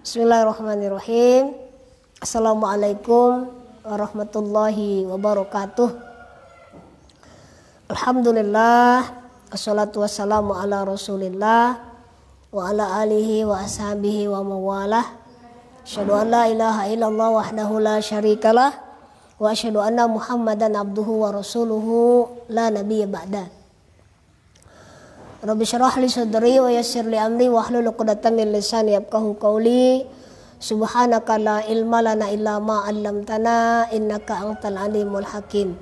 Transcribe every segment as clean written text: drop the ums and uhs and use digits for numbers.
Bismillahirrahmanirrahim. Assalamualaikum warahmatullahi wabarakatuh. Alhamdulillah, assalatu wassalamu ala rasulillah wa ala alihi wa ashabihi wa mawalah. Asyhadu an la ilaha illallah wahdahu la syarikalah wa asyhadu anna muhammadan abduhu wa rasuluhu la nabiyya ba'da. Rabbi syrah li sadri wa yassir li amri wahlul 'uqdatam min lisani yafqahu qawli. Subhanaka la ilma lana illa ma 'allamtana innaka antal alimul hakim.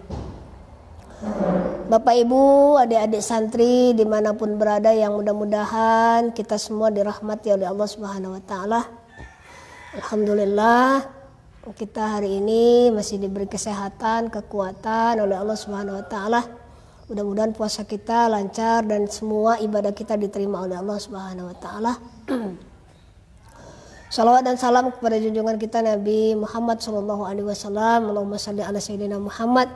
Bapak Ibu, adik-adik santri dimanapun berada, yang mudah-mudahan kita semua dirahmati oleh Allah Subhanahu wa taala. Alhamdulillah, kita hari ini masih diberi kesehatan, kekuatan oleh Allah Subhanahu wa taala. Mudah-mudahan puasa kita lancar dan semua ibadah kita diterima oleh Allah Subhanahu wa taala. Shalawat dan salam kepada junjungan kita Nabi Muhammad sallallahu alaihi wasallam. Allahumma shalli ala sayyidina Muhammad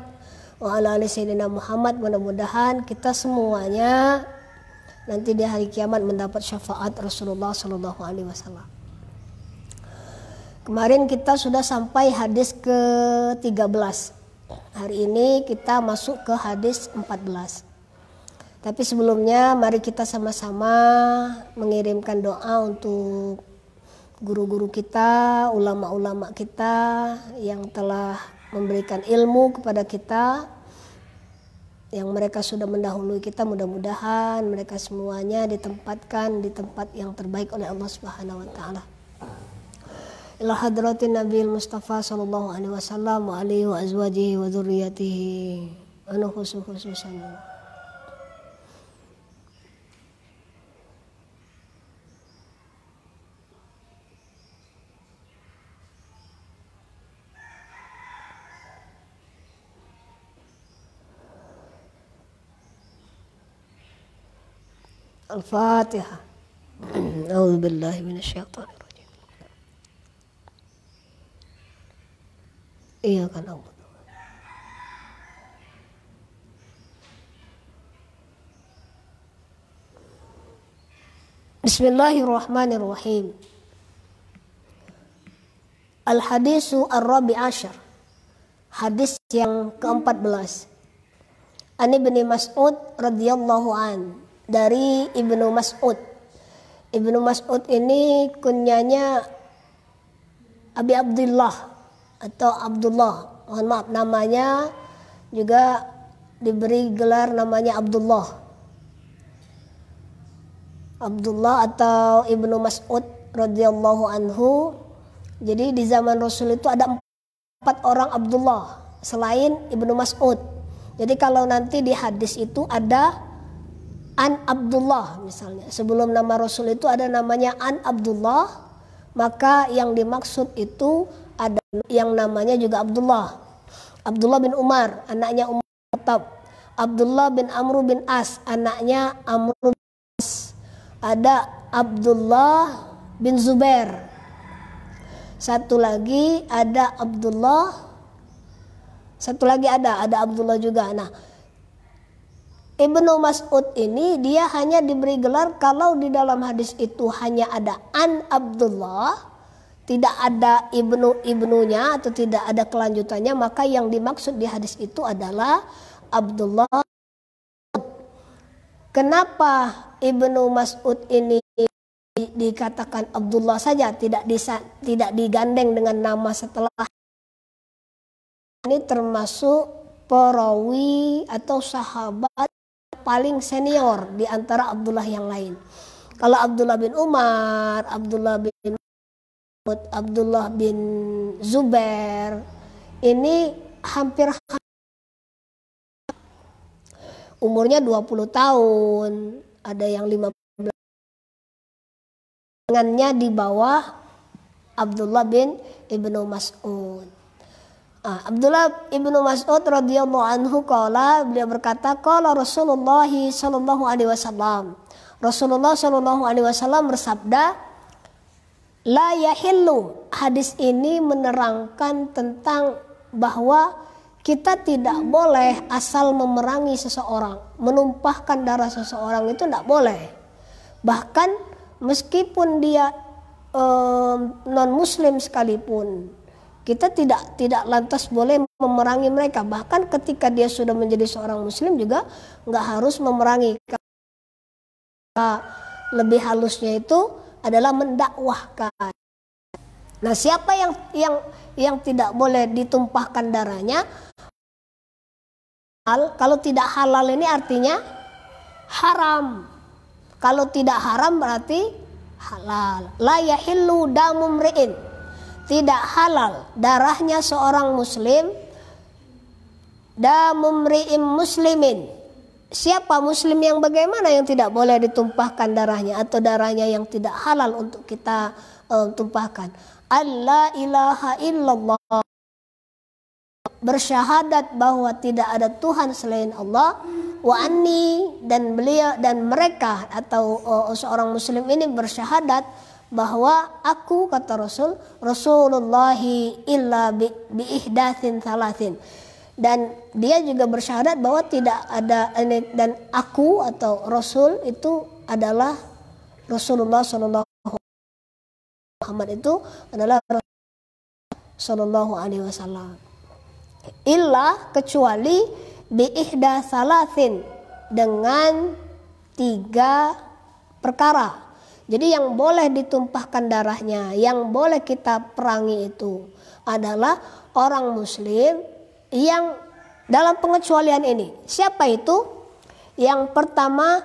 wa ala ali sayyidina Muhammad. Mudah-mudahan kita semuanya nanti di hari kiamat mendapat syafaat Rasulullah sallallahu alaihi wasallam. Kemarin kita sudah sampai hadis ke-13. Hari ini kita masuk ke hadis 14. Tapi sebelumnya mari kita sama-sama mengirimkan doa untuk guru-guru kita, ulama-ulama kita yang telah memberikan ilmu kepada kita, yang mereka sudah mendahului kita. Mudah-mudahan mereka semuanya ditempatkan di tempat yang terbaik oleh Allah Subhanahu wa taala. Ila hadratin Nabi Mustafa sallallahu alaihi wasallam wa alihi wa azwajihi wa dzurriyyatihi anu khususan. Al-Fatihah. A'udzu billahi minasyaitonir rajim. Iya kan Allah. Bismillahirrahmanirrahim. Al-hadisu ar-rabi' asyar. Hadis yang ke-14. An Ibnu Mas'ud radhiyallahu an. Dari Ibnu Mas'ud. Ibnu Mas'ud ini kunyanya Abi Abdullah atau Abdullah, mohon maaf, namanya juga diberi gelar namanya Abdullah atau Ibnu Mas'ud radhiyallahu anhu. Jadi di zaman Rasul itu ada 4 orang Abdullah selain Ibnu Mas'ud. Jadi kalau nanti di hadis itu ada An Abdullah misalnya, sebelum nama Rasul itu ada namanya An Abdullah, maka yang dimaksud itu ada yang namanya juga Abdullah. Abdullah bin Umar, anaknya Umar bin Khattab. Abdullah bin Amr bin As, anaknya Amr bin As. Ada Abdullah bin Zubair. Satu lagi ada Abdullah. Satu lagi ada Abdullah juga. Nah, Ibnu Mas'ud ini dia hanya diberi gelar kalau di dalam hadis itu hanya ada An Abdullah, tidak ada ibnunya atau tidak ada kelanjutannya, maka yang dimaksud di hadis itu adalah Abdullah. Kenapa Ibnu Mas'ud ini dikatakan Abdullah saja, tidak digandeng dengan nama setelah? Ini termasuk perawi atau sahabat paling senior di antara Abdullah yang lain. Kalau Abdullah bin Umar, Abdullah bin Zubair ini hampir umurnya 20 tahun, ada yang 15, dengannya di bawah Abdullah bin Ibnu Mas'ud. Abdullah ibnu Mas'ud radhiyallahu anhu qala, beliau berkata, qala Rasulullah sallallahu alaihi wasallam. Rasulullah sallallahu alaihi wasallam bersabda, la yahillu. Hadis ini menerangkan tentang bahwa kita tidak boleh asal memerangi seseorang, menumpahkan darah seseorang itu tidak boleh. Bahkan meskipun dia non muslim sekalipun, kita tidak lantas boleh memerangi mereka. Bahkan ketika dia sudah menjadi seorang muslim juga nggak harus memerangi. Lebih halusnya itu adalah mendakwahkan. Nah, siapa yang tidak boleh ditumpahkan darahnya? Kalau tidak halal ini artinya haram. Kalau tidak haram berarti halal. La yahillu damu mri'in. Tidak halal darahnya seorang muslim. Damu mri'in muslimin. Siapa muslim yang bagaimana yang tidak boleh ditumpahkan darahnya atau darahnya yang tidak halal untuk kita tumpahkan? Allah ilaha illallah, bersyahadat bahwa tidak ada Tuhan selain Allah, wa anni, dan beliau dan mereka atau seorang muslim ini bersyahadat bahwa aku, kata Rasulullahi illa bi ihdatsin thalathin, dan dia juga bersyahadat bahwa tidak ada dan aku atau Rasul itu adalah Rasulullah sallallahu Muhammad itu adalah sallallahu alaihi wasallam. Illa, kecuali bi ihda salasin, dengan 3 perkara. Jadi yang boleh ditumpahkan darahnya, yang boleh kita perangi itu adalah orang muslim yang dalam pengecualian ini. Siapa itu? Yang pertama,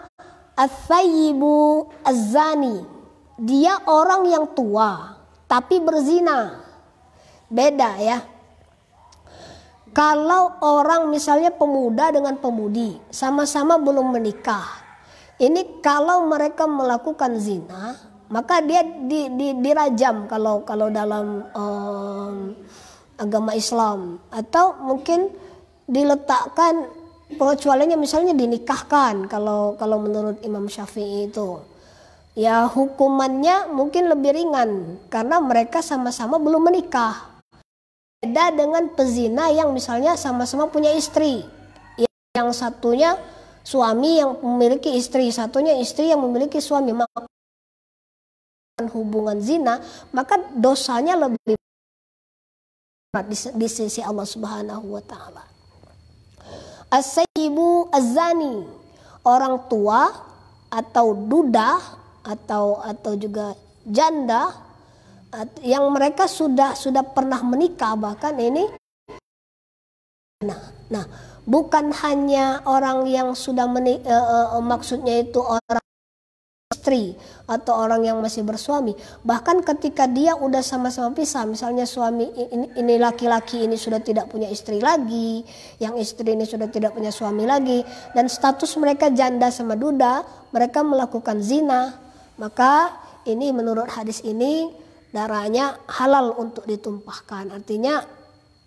as-sayyibu az-zani. Dia orang yang tua tapi berzina. Beda ya. Kalau orang misalnya pemuda dengan pemudi sama-sama belum menikah, ini kalau mereka melakukan zina maka dia dirajam kalau dalam agama Islam, atau mungkin diletakkan pengecualiannya misalnya dinikahkan kalau menurut Imam Syafi'i itu. Ya hukumannya mungkin lebih ringan karena mereka sama-sama belum menikah. Beda dengan pezina yang misalnya sama-sama punya istri. Yang satunya suami yang memiliki istri, satunya istri yang memiliki suami. Maka hubungan zina, maka dosanya lebih berat di sisi Allah Subhanahu wa taala. As-sayyibu az-zani, orang tua atau duda atau juga janda yang mereka sudah pernah menikah, bahkan ini nah bukan hanya orang yang sudah maksudnya itu orang istri atau orang yang masih bersuami, bahkan ketika dia udah sama-sama pisah, misalnya suami ini laki-laki ini sudah tidak punya istri lagi, yang istri ini sudah tidak punya suami lagi, dan status mereka janda sama duda, mereka melakukan zina, maka ini menurut hadis ini darahnya halal untuk ditumpahkan. Artinya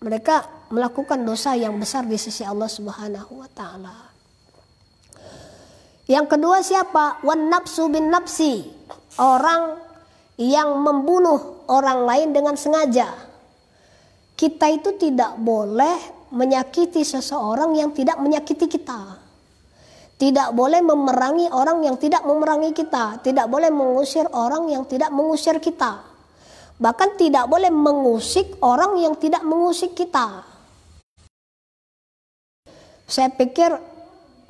mereka melakukan dosa yang besar di sisi Allah Subhanahu wa taala. Yang kedua siapa? Wan nafsu bin nafsi, orang yang membunuh orang lain dengan sengaja. Kita itu tidak boleh menyakiti seseorang yang tidak menyakiti kita. Tidak boleh memerangi orang yang tidak memerangi kita. Tidak boleh mengusir orang yang tidak mengusir kita. Bahkan tidak boleh mengusik orang yang tidak mengusik kita. Saya pikir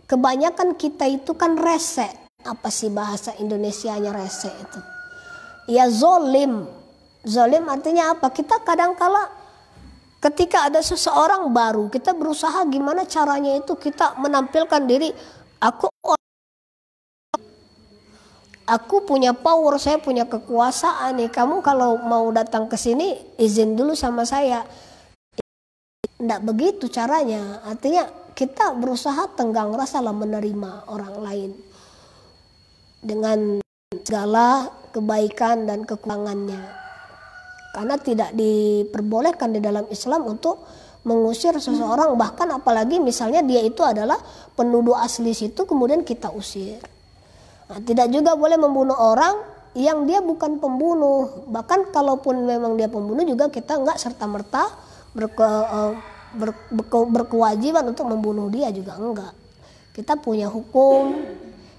kebanyakan kita itu kan rese. Apa sih bahasa Indonesianya rese itu? Ya zolim. Zolim artinya apa? Kita kadang-kala ketika ada seseorang baru, kita berusaha gimana caranya itu kita menampilkan diri. Aku punya power, saya punya kekuasaan nih. Kamu kalau mau datang ke sini izin dulu sama saya. Tidak begitu caranya. Artinya kita berusaha tenggang rasa lah menerima orang lain dengan segala kebaikan dan kekurangannya. Karena tidak diperbolehkan di dalam Islam untuk mengusir seseorang, bahkan apalagi misalnya dia itu adalah penduduk asli situ kemudian kita usir. Nah, tidak juga boleh membunuh orang yang dia bukan pembunuh. Bahkan kalaupun memang dia pembunuh juga kita enggak serta-merta berkewajiban untuk membunuh dia juga enggak. Kita punya hukum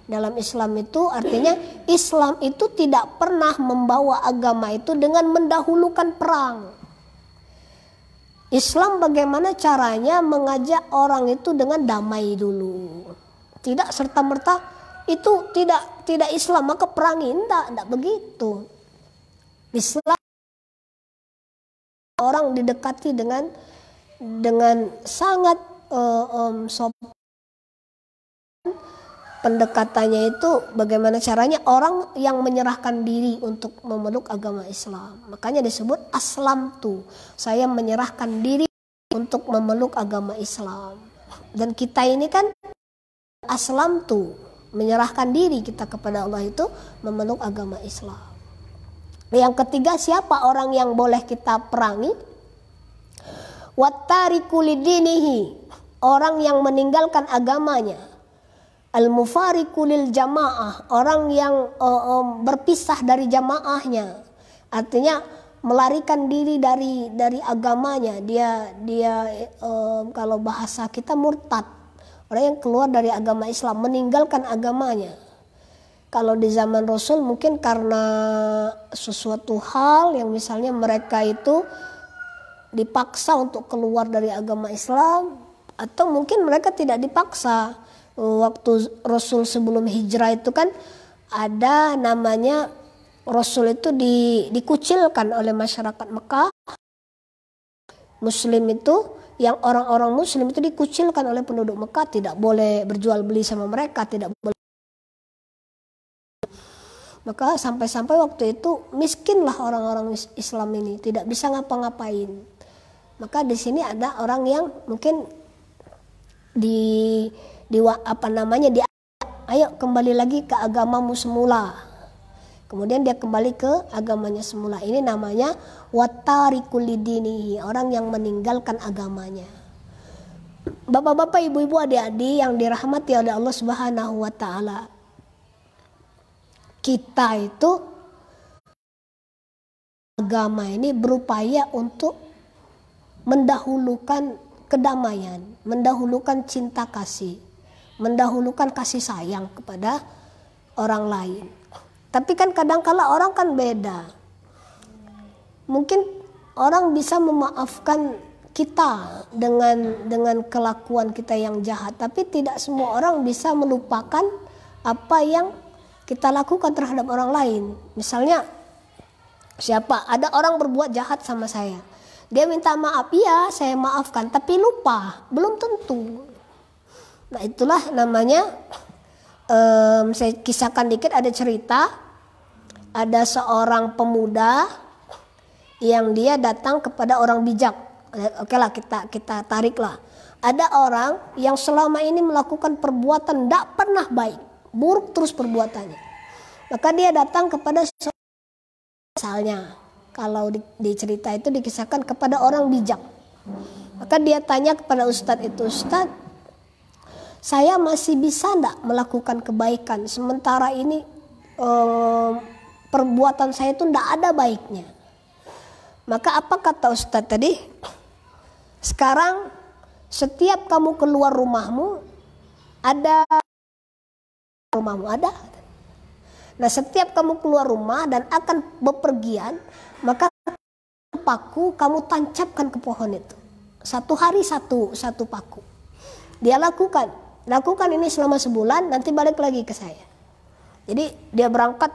Dalam Islam itu artinya Islam itu tidak pernah membawa agama itu dengan mendahulukan perang. Islam bagaimana caranya mengajak orang itu dengan damai dulu. Tidak serta-merta itu tidak Islam maka perangi, tidak begitu. Islam orang didekati dengan sangat sopan. Pendekatannya itu bagaimana caranya orang yang menyerahkan diri untuk memeluk agama Islam. Makanya disebut aslamtu. Saya menyerahkan diri untuk memeluk agama Islam. Dan kita ini kan aslamtu, menyerahkan diri kita kepada Allah itu memeluk agama Islam. Yang ketiga, siapa orang yang boleh kita perangi? Wattariku lidinihi, orang yang meninggalkan agamanya. Al-mufariqu lil jamaah, orang yang berpisah dari jamaahnya. Artinya melarikan diri dari agamanya. Dia kalau bahasa kita murtad. Orang yang keluar dari agama Islam, meninggalkan agamanya. Kalau di zaman Rasul mungkin karena sesuatu hal yang misalnya mereka itu dipaksa untuk keluar dari agama Islam, atau mungkin mereka tidak dipaksa. Waktu Rasul sebelum hijrah itu kan ada namanya Rasul itu dikucilkan oleh masyarakat Mekah. Muslim itu, yang orang-orang Muslim itu dikucilkan oleh penduduk Mekah, tidak boleh berjual beli sama mereka, tidak boleh. Maka sampai-sampai waktu itu miskinlah orang-orang Islam ini, tidak bisa ngapa-ngapain. Maka di sini ada orang yang mungkin ayo kembali lagi ke agamamu semula. Kemudian dia kembali ke agamanya semula. Ini namanya wattariqul lidinihi, orang yang meninggalkan agamanya. Bapak-bapak, ibu-ibu, adik-adik yang dirahmati oleh Allah Subhanahu wa taala. Kita itu agama ini berupaya untuk mendahulukan kedamaian, mendahulukan cinta kasih, mendahulukan kasih sayang kepada orang lain. Tapi kan kadang-kala orang kan beda. Mungkin orang bisa memaafkan kita dengan kelakuan kita yang jahat, tapi tidak semua orang bisa melupakan apa yang kita lakukan terhadap orang lain. Misalnya ada orang berbuat jahat sama saya. Dia minta maaf, ya saya maafkan, tapi lupa, belum tentu. Nah itulah namanya, saya kisahkan dikit, ada cerita, ada seorang pemuda yang dia datang kepada orang bijak. Oke lah, kita tariklah. Ada orang yang selama ini melakukan perbuatan tidak pernah baik, buruk terus perbuatannya. Maka dia datang kepada misalnya, kalau di cerita itu dikisahkan kepada orang bijak. Maka dia tanya kepada ustadz itu, Ustadz, saya masih bisa enggak melakukan kebaikan, sementara ini perbuatan saya itu enggak ada baiknya. Maka apa kata ustadz tadi? Sekarang setiap kamu keluar rumahmu ada. Nah setiap kamu keluar rumah dan akan bepergian, maka paku kamu tancapkan ke pohon itu. Satu hari satu paku. Dia lakukan ini selama sebulan, nanti balik lagi ke saya. Jadi dia berangkat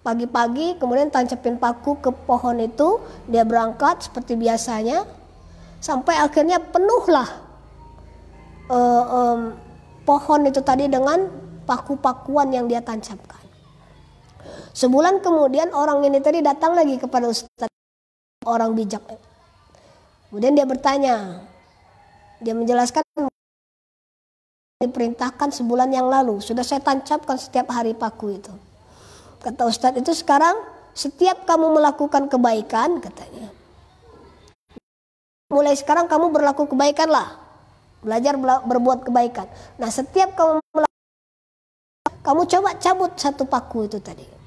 pagi-pagi, kemudian tancapin paku ke pohon itu, dia berangkat seperti biasanya, sampai akhirnya penuhlah pohon itu tadi dengan paku-pakuan yang dia tancapkan. Sebulan kemudian orang ini tadi datang lagi kepada ustadz, orang bijak. Kemudian dia bertanya, dia menjelaskan, diperintahkan sebulan yang lalu, sudah saya tancapkan setiap hari paku itu. Kata ustadz itu, sekarang setiap kamu melakukan kebaikan, katanya, mulai sekarang kamu berlaku kebaikanlah, belajar berbuat kebaikan. Nah setiap kamu coba cabut satu paku itu tadi.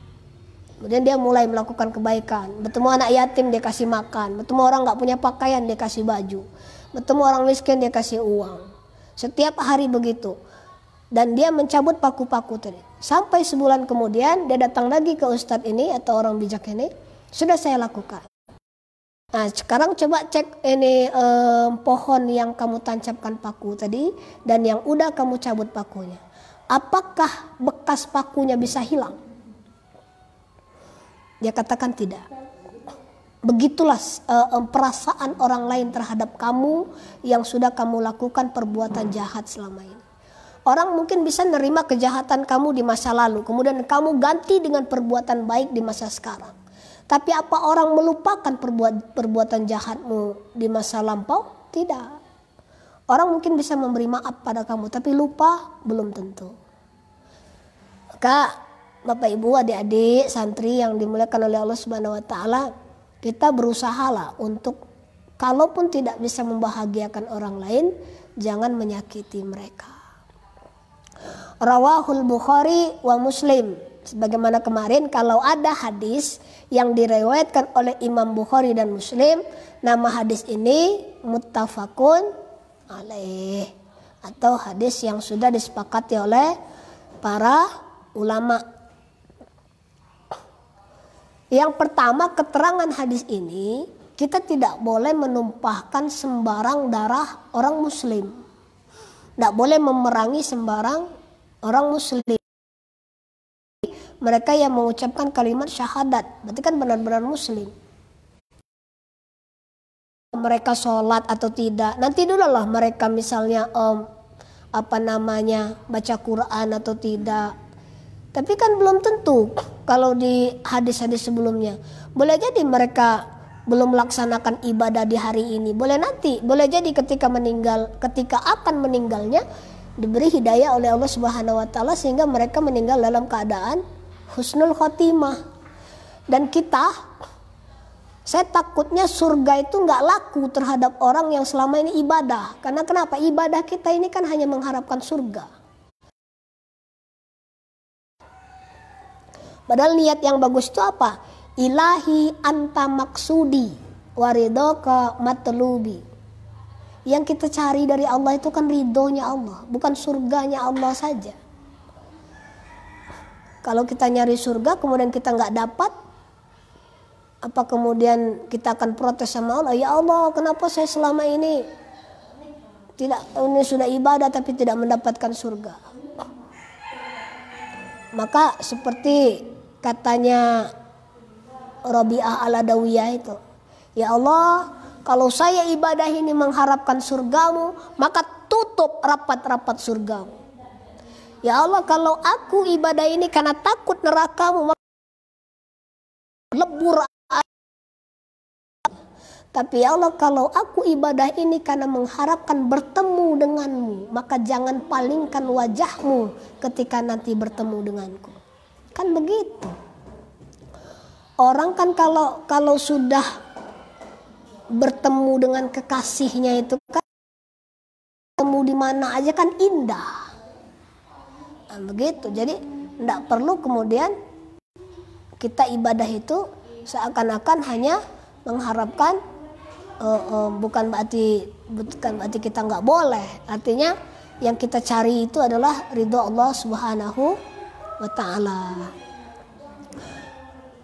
Kemudian dia mulai melakukan kebaikan. Bertemu anak yatim dia kasih makan. Bertemu orang gak punya pakaian dia kasih baju. Bertemu orang miskin dia kasih uang. Setiap hari begitu. Dan dia mencabut paku-paku tadi. Sampai sebulan kemudian dia datang lagi ke ustadz ini atau orang bijak ini, sudah saya lakukan. Nah, sekarang coba cek ini pohon yang kamu tancapkan paku tadi dan yang udah kamu cabut pakunya. Apakah bekas pakunya bisa hilang? Dia katakan tidak. Begitulah perasaan orang lain terhadap kamu yang sudah kamu lakukan perbuatan jahat selama ini. Orang mungkin bisa nerima kejahatan kamu di masa lalu, kemudian kamu ganti dengan perbuatan baik di masa sekarang. Tapi apa orang melupakan perbuatan jahatmu di masa lampau? Tidak. Orang mungkin bisa memberi maaf pada kamu, tapi lupa belum tentu. Maka Bapak Ibu, adik-adik, santri yang dimuliakan oleh Allah Subhanahu wa taala, kita berusahalah untuk kalaupun tidak bisa membahagiakan orang lain, jangan menyakiti mereka. Rawahul Bukhari wa Muslim. Sebagaimana kemarin, kalau ada hadis yang diriwayatkan oleh Imam Bukhari dan Muslim, nama hadis ini muttafaqun alaih, atau hadis yang sudah disepakati oleh para ulama. Yang pertama, keterangan hadis ini, kita tidak boleh menumpahkan sembarang darah orang muslim. Tidak boleh memerangi sembarang orang muslim. Mereka yang mengucapkan kalimat syahadat, berarti kan benar-benar muslim. Mereka sholat atau tidak, nanti dulu lah mereka misalnya baca Quran atau tidak. Tapi kan belum tentu. Kalau di hadis-hadis sebelumnya, boleh jadi mereka belum melaksanakan ibadah di hari ini, boleh nanti, boleh jadi ketika akan meninggalnya diberi hidayah oleh Allah Subhanahu wa taala sehingga mereka meninggal dalam keadaan husnul khotimah. Dan saya takutnya surga itu nggak laku terhadap orang yang selama ini ibadah. Karena kenapa? Ibadah kita ini kan hanya mengharapkan surga. Padahal niat yang bagus itu apa? Ilahi anta maksudi waridhoka matlubi. Yang kita cari dari Allah itu kan ridhonya Allah, bukan surganya Allah saja. Kalau kita nyari surga kemudian kita nggak dapat, apa kemudian kita akan protes sama Allah? Ya Allah, kenapa saya selama ini sudah ibadah tapi tidak mendapatkan surga? Maka seperti katanya Rabi'ah al-Adawiyah itu, ya Allah, kalau saya ibadah ini mengharapkan surgamu, maka tutup rapat-rapat surgamu. Ya Allah, kalau aku ibadah ini karena takut nerakamu, maka lebur. Tapi ya Allah, kalau aku ibadah ini karena mengharapkan bertemu denganmu, maka jangan palingkan wajahmu ketika nanti bertemu denganku. Kan begitu. Orang kan kalau sudah bertemu dengan kekasihnya itu kan bertemu di mana aja kan indah. Nah, begitu. Jadi tidak perlu kemudian kita ibadah itu seakan-akan hanya mengharapkan bukan berarti kita nggak boleh. Artinya yang kita cari itu adalah ridho Allah Subhanahu wa taala.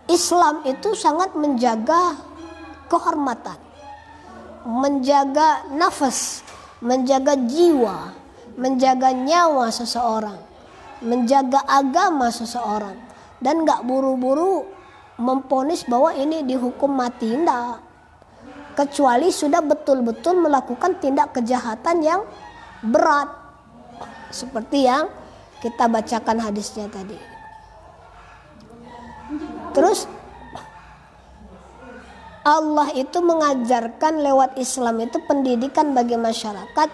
Islam itu sangat menjaga kehormatan, menjaga nafas, menjaga jiwa, menjaga nyawa seseorang, menjaga agama seseorang, dan nggak buru-buru memponis bahwa ini dihukum mati, enggak. Kecuali sudah betul-betul melakukan tindak kejahatan yang berat, seperti yang kita bacakan hadisnya tadi. Terus Allah itu mengajarkan lewat Islam itu pendidikan bagi masyarakat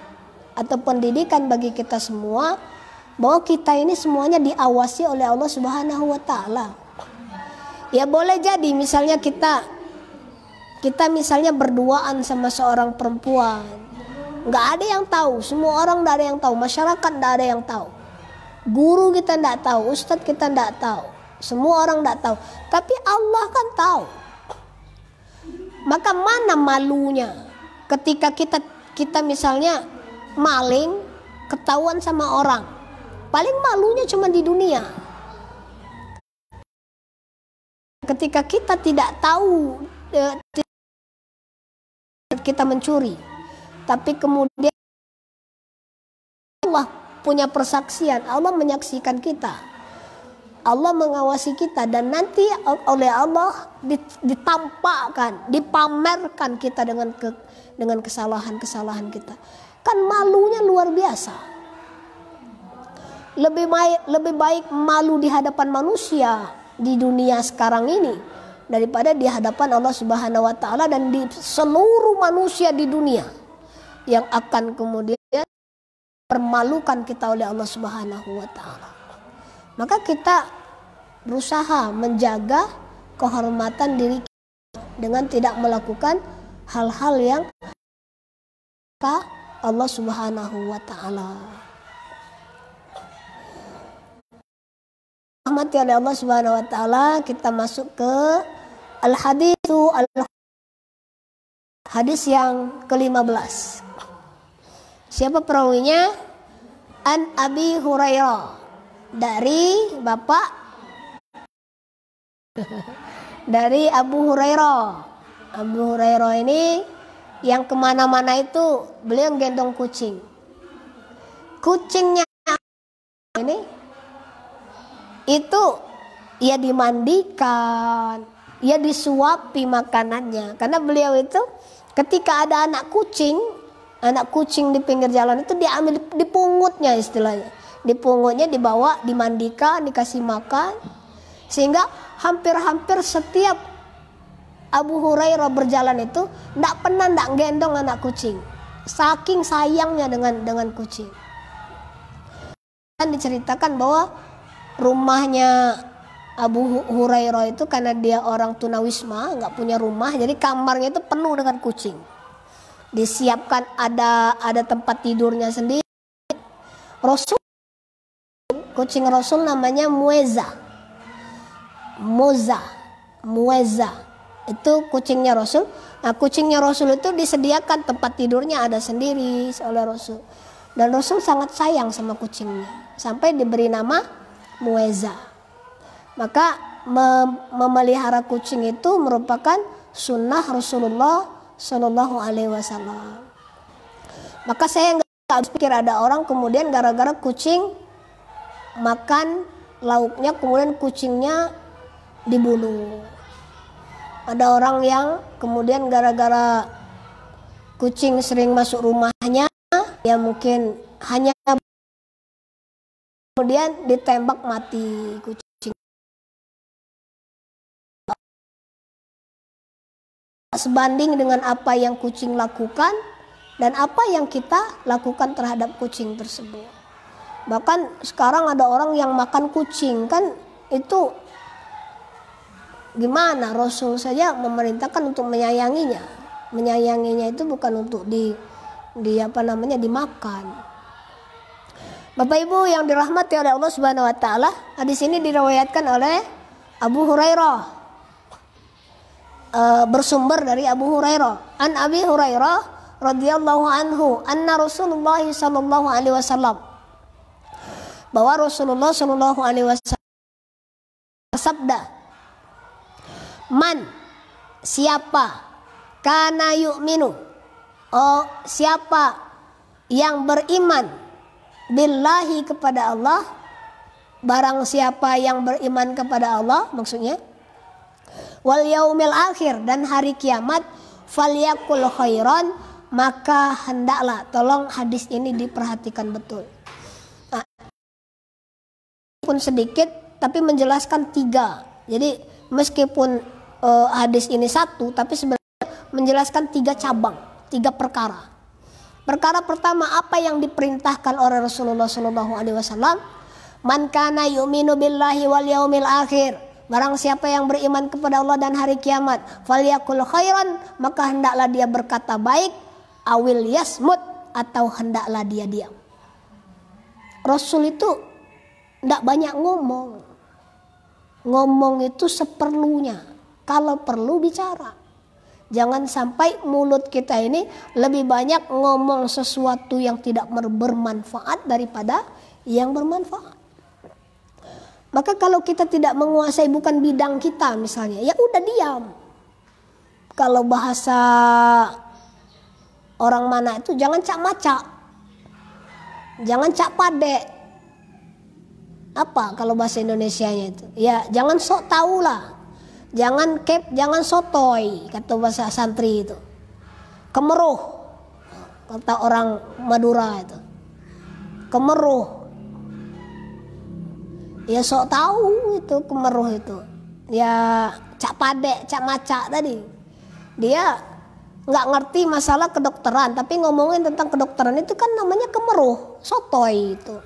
atau pendidikan bagi kita semua, bahwa kita ini semuanya diawasi oleh Allah Subhanahu wa taala. Ya boleh jadi misalnya kita misalnya berduaan sama seorang perempuan, nggak ada yang tahu, semua orang nggak ada yang tahu, masyarakat nggak ada yang tahu, guru kita nggak tahu, ustadz kita nggak tahu, semua orang nggak tahu, tapi Allah kan tahu. Maka mana malunya ketika kita misalnya maling ketahuan sama orang? Paling malunya cuma di dunia. ketika kita tidak tahu kita mencuri, tapi kemudian Allah punya persaksian, Allah menyaksikan kita, Allah mengawasi kita, dan nanti oleh Allah ditampakkan, dipamerkan kita dengan kesalahan-kesalahan kita. Kan malunya luar biasa. Lebih baik malu di hadapan manusia di dunia sekarang ini daripada di hadapan Allah Subhanahu wa taala dan di seluruh manusia di dunia yang akan kemudian permalukan kita oleh Allah Subhanahu wa taala. Maka kita berusaha menjaga kehormatan diri kita dengan tidak melakukan hal-hal yang Allah Subhanahu wa taala. Rahmati oleh Allah Subhanahu wa taala, kita masuk ke hadis yang ke-15. Siapa perawinya? An Abi Hurairah, dari Bapak dari Abu Hurairah. Abu Hurairah ini yang kemana-mana itu beliau gendong kucing. Kucingnya ini itu ia dimandikan, ia disuapi makanannya. Karena beliau itu ketika ada anak kucing di pinggir jalan itu diambil, dipungutnya istilahnya. Dipungutnya, dibawa, dimandikan, dikasih makan. Sehingga hampir-hampir setiap Abu Hurairah berjalan itu tidak pernah tidak gendong anak kucing. Saking sayangnya dengan kucing. Dan diceritakan bahwa rumahnya Abu Hurairah itu karena dia orang tunawisma, nggak punya rumah, jadi kamarnya itu penuh dengan kucing. Disiapkan ada tempat tidurnya sendiri. Kucing Rasul namanya Mueza. Itu kucingnya Rasul. Nah, kucingnya Rasul itu disediakan tempat tidurnya ada sendiri oleh Rasul. Dan Rasul sangat sayang sama kucingnya sampai diberi nama Mueza. Maka memelihara kucing itu merupakan sunnah Rasulullah Shallallahu Alaihi Wasallam. Maka saya nggak pikir ada orang kemudian gara-gara kucing makan lauknya kemudian kucingnya dibunuh. Ada orang yang kemudian gara-gara kucing sering masuk rumahnya, ya mungkin hanya kemudian ditembak mati kucing. Sebanding dengan apa yang kucing lakukan dan apa yang kita lakukan terhadap kucing tersebut. Bahkan sekarang ada orang yang makan kucing, kan itu gimana? Rasul saja memerintahkan untuk menyayanginya. Menyayanginya itu bukan untuk dimakan. Bapak Ibu yang dirahmati oleh Allah Subhanahu wa taala, hadis ini diriwayatkan oleh Abu Hurairah. Bersumber dari Abu Hurairah. An Abi Hurairah radhiyallahu anhu, anna Rasulullah sallallahu alaihi wasallam. Bahwa Rasulullah sallallahu alaihi wasallam bersabda, "Man, siapa kana yu'minu, siapa yang beriman billahi kepada Allah, barang siapa yang beriman kepada Allah maksudnya, wal yaumil akhir dan hari kiamat, falyakul khairan, maka hendaklah." Tolong hadis ini diperhatikan betul. Pun sedikit tapi menjelaskan 3. Jadi meskipun hadis ini 1 tapi sebenarnya menjelaskan 3 cabang, 3 perkara. Perkara pertama, apa yang diperintahkan oleh Rasulullah Shallallahu Alaihi Wasallam, man kana yu'minu billahi wal yaumil akhir, barang siapa yang beriman kepada Allah dan hari kiamat, falyakul khairan, maka hendaklah dia berkata baik, awil yasmut, atau hendaklah dia diam. Rasul itu tidak banyak ngomong itu seperlunya, kalau perlu bicara. Jangan sampai mulut kita ini lebih banyak ngomong sesuatu yang tidak bermanfaat daripada yang bermanfaat. Maka kalau kita tidak menguasai bukan bidang kita misalnya, ya udah diam. Kalau bahasa orang mana itu jangan cak maca, jangan cak pade. Apa kalau bahasa Indonesianya itu? Ya jangan sok tahu lah, jangan jangan sotoy kata bahasa santri itu. Kemeruh kata orang Madura itu. Kemeruh. Ya sok tahu itu kemeruh itu. Ya cak pade, cak maca tadi. Dia nggak ngerti masalah kedokteran, tapi ngomongin tentang kedokteran itu kan namanya kemeruh, sotoy itu.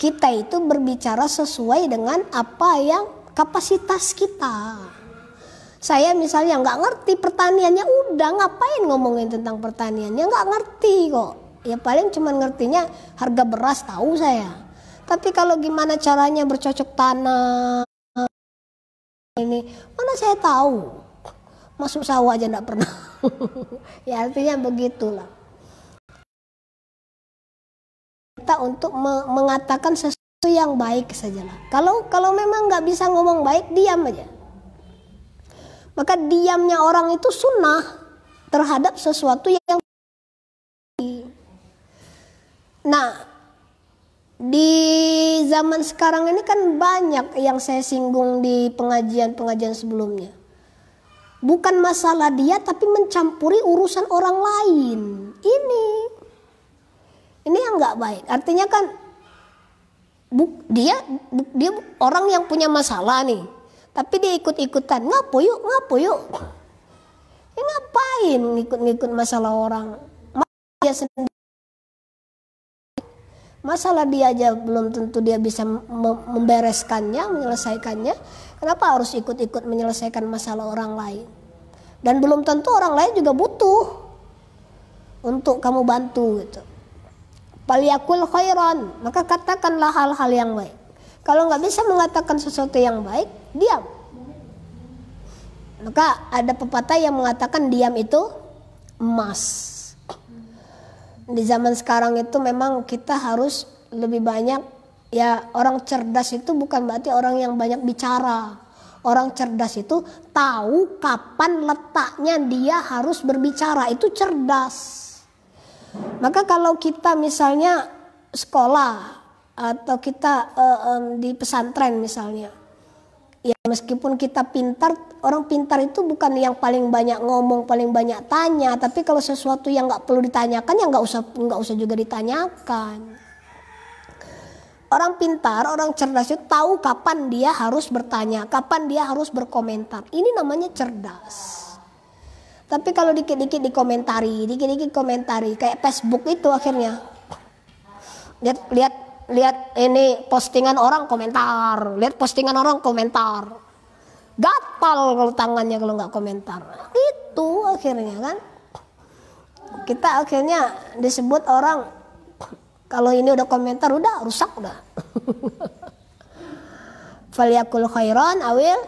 Kita itu berbicara sesuai dengan apa yang kapasitas kita. Saya misalnya nggak ngerti pertaniannya, udah ngapain ngomongin tentang pertaniannya, nggak ngerti kok. Ya paling cuman ngertinya harga beras tahu saya. Tapi kalau gimana caranya bercocok tanam ini, mana saya tahu. Masuk sawah aja nggak pernah. Ya artinya begitulah. Kita untuk mengatakan sesuatu yang baik sajalah. Kalau memang nggak bisa ngomong baik, diam aja. Maka diamnya orang itu sunnah terhadap sesuatu yang. Nah, di zaman sekarang ini kan banyak yang saya singgung di pengajian-pengajian sebelumnya. Bukan masalah dia, tapi mencampuri urusan orang lain. Ini yang nggak baik. Artinya kan dia orang yang punya masalah nih, tapi dia ikut-ikutan ngapo yuk. Ngapain ngikut-ngikut masalah orang? Dia sendiri. Masalah dia aja belum tentu dia bisa membereskannya, menyelesaikannya. Kenapa harus ikut-ikut menyelesaikan masalah orang lain? Dan belum tentu orang lain juga butuh untuk kamu bantu gitu. Falyakul khairan, maka katakanlah hal-hal yang baik. Kalau nggak bisa mengatakan sesuatu yang baik, diam. Maka ada pepatah yang mengatakan diam itu emas. Di zaman sekarang itu memang kita harus lebih banyak, ya orang cerdas itu bukan berarti orang yang banyak bicara. Orang cerdas itu tahu kapan letaknya dia harus berbicara, itu cerdas. Maka kalau kita misalnya sekolah atau kita di pesantren misalnya, ya meskipun kita pintar, orang pintar itu bukan yang paling banyak ngomong, paling banyak tanya, tapi kalau sesuatu yang nggak perlu ditanyakan ya nggak usah juga ditanyakan. Orang pintar, orang cerdas itu tahu kapan dia harus bertanya, kapan dia harus berkomentar. Ini namanya cerdas. Tapi kalau dikit-dikit dikomentari, kayak Facebook itu akhirnya. Lihat ini postingan orang komentar, lihat postingan orang komentar. Gatal kalau tangannya kalau nggak komentar. Itu akhirnya kan. Kita akhirnya disebut orang, kalau ini udah komentar udah rusak udah. Falyakul khairan awil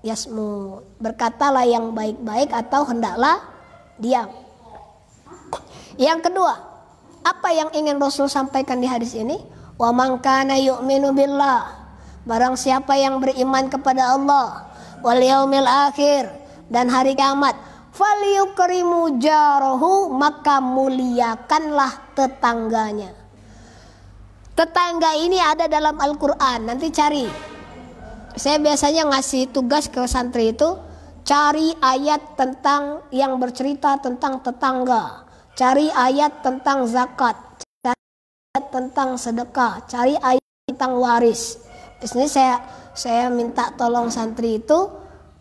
yasmu, berkatalah yang baik-baik atau hendaklah diam. Yang kedua, apa yang ingin Rasul sampaikan di hadis ini? Wa man kana yu'minu billah, barang siapa yang beriman kepada Allah, wal yaumil akhir, dan hari kiamat, falyukrimu jarahu, maka muliakanlah tetangganya. Tetangga ini ada dalam Al-Quran, nanti cari. Saya biasanya ngasih tugas ke santri itu, cari ayat tentang yang bercerita tentang tetangga, cari ayat tentang zakat, cari ayat tentang sedekah, cari ayat tentang waris. Di sini saya minta tolong santri itu,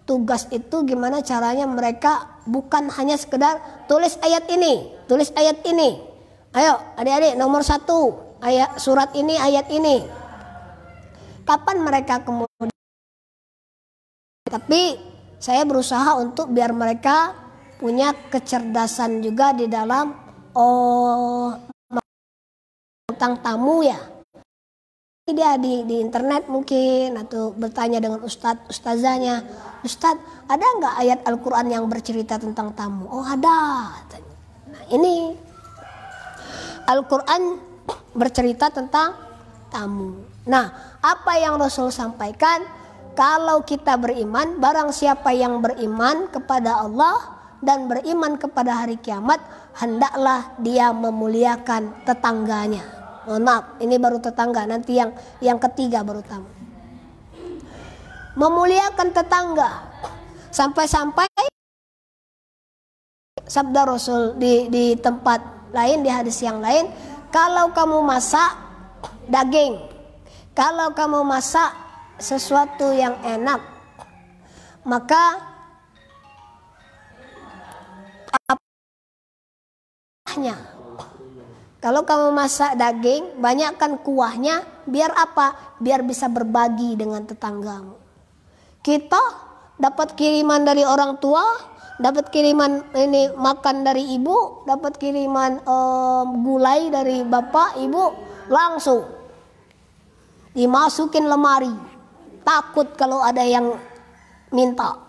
tugas itu gimana caranya mereka bukan hanya sekedar tulis ayat ini. Ayo adik-adik nomor 1, ayat surat ini, ayat ini. Kapan mereka kemudian? Tapi saya berusaha untuk biar mereka punya kecerdasan juga di dalam tentang tamu ya. Dia di internet mungkin, atau bertanya dengan ustazahnya, Ustadz ada nggak ayat Al-Quran yang bercerita tentang tamu? Oh ada. Nah ini Al-Quran bercerita tentang tamu. Nah, apa yang Rasul sampaikan? Kalau kita beriman, barang siapa yang beriman kepada Allah dan beriman kepada hari kiamat, hendaklah dia memuliakan tetangganya. Mohon maaf, ini baru tetangga, nanti yang ketiga baru tamu. Memuliakan tetangga. Sampai-sampai sabda Rasul di tempat lain, di hadis yang lain, kalau kamu masak daging, kalau kamu masak sesuatu yang enak, maka kuahnya. Kalau kamu masak daging, banyakkan kuahnya, biar apa? Biar bisa berbagi dengan tetanggamu. Kita dapat kiriman dari orang tua, dapat kiriman ini makan dari ibu, dapat kiriman gulai dari bapak, ibu, langsung dimasukin lemari. Takut kalau ada yang minta.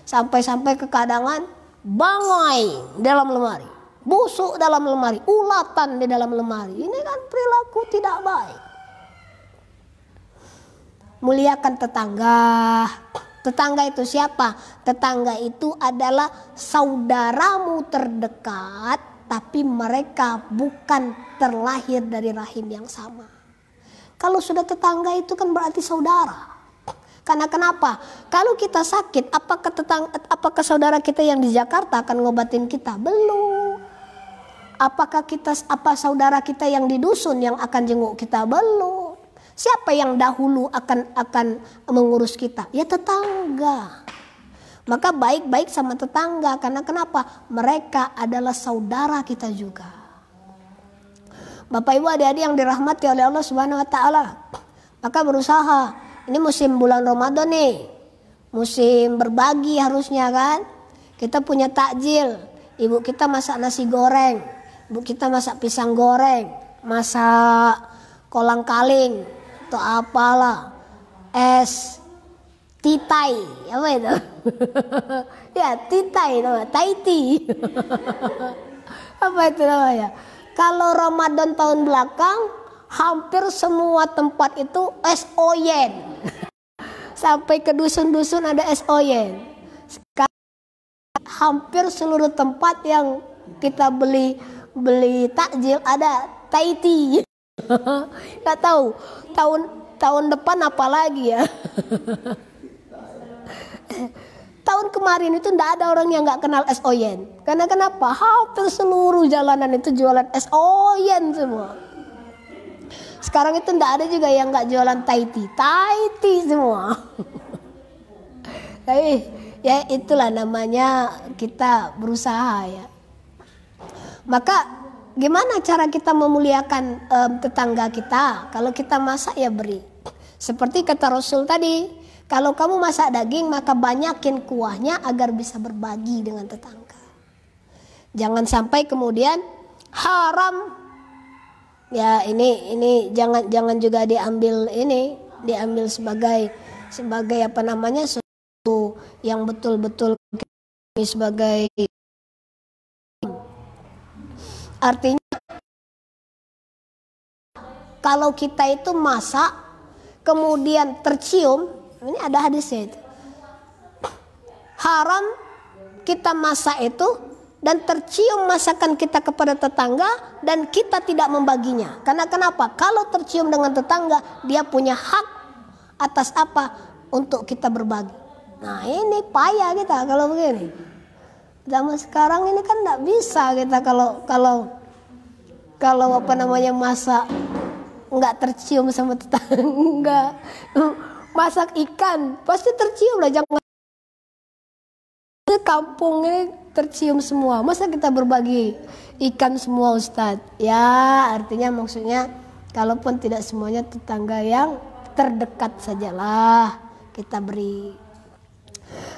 Sampai-sampai kekadangan bangai dalam lemari, busuk dalam lemari, ulatan di dalam lemari. Ini kan perilaku tidak baik. Muliakan tetangga. Tetangga itu siapa? Tetangga itu adalah saudaramu terdekat, tapi mereka bukan terlahir dari rahim yang sama. Kalau sudah tetangga itu kan berarti saudara. Karena kenapa? Kalau kita sakit, apakah saudara kita yang di Jakarta akan ngobatin kita? Belum. Apakah saudara kita yang di dusun yang akan jenguk kita? Belum. Siapa yang dahulu akan mengurus kita? Ya tetangga. Maka baik-baik sama tetangga. Karena kenapa? Mereka adalah saudara kita juga. Bapak Ibu adik-adik yang dirahmati oleh Allah Subhanahu wa taala. Maka berusaha. Ini musim bulan Ramadan nih. Musim berbagi harusnya kan. Kita punya takjil. Ibu kita masak nasi goreng. Ibu kita masak pisang goreng. Masak kolang kaling. Atau apalah. Es titai. Apa itu? Ya titai namanya. Taiti. Apa itu namanya? Kalau Ramadan tahun belakang, hampir semua tempat itu es oyen. Sampai ke dusun-dusun ada es oyen. Sekarang hampir seluruh tempat yang kita beli takjil ada taiti. Nggak tahu tahun depan apa lagi ya. Tahun kemarin itu tidak ada orang yang nggak kenal es oyen. Karena kenapa? Hampir seluruh jalanan itu jualan es oyen semua. Sekarang itu tidak ada juga yang nggak jualan taiti semua. Tapi ya itulah namanya kita berusaha ya. Maka gimana cara kita memuliakan tetangga kita? Kalau kita masak ya beri. Seperti kata Rasul tadi, kalau kamu masak daging maka banyakin kuahnya agar bisa berbagi dengan tetangga. Jangan sampai kemudian haram. Ya ini jangan juga diambil sebagai apa namanya sesuatu yang betul-betul sebagai, artinya kalau kita itu masak kemudian tercium, ini ada hadisnya itu, haram kita masak itu dan tercium masakan kita kepada tetangga dan kita tidak membaginya. Karena kenapa? Kalau tercium dengan tetangga, dia punya hak atas apa? Untuk kita berbagi. Nah ini payah kita kalau begini. Zaman sekarang ini kan tidak bisa kita kalau apa namanya masak nggak tercium sama tetangga. Masak ikan pasti tercium lah, jangan kampung ini tercium semua. Masa kita berbagi ikan semua Ustadz? Ya artinya maksudnya kalaupun tidak semuanya tetangga yang terdekat sajalah kita beri.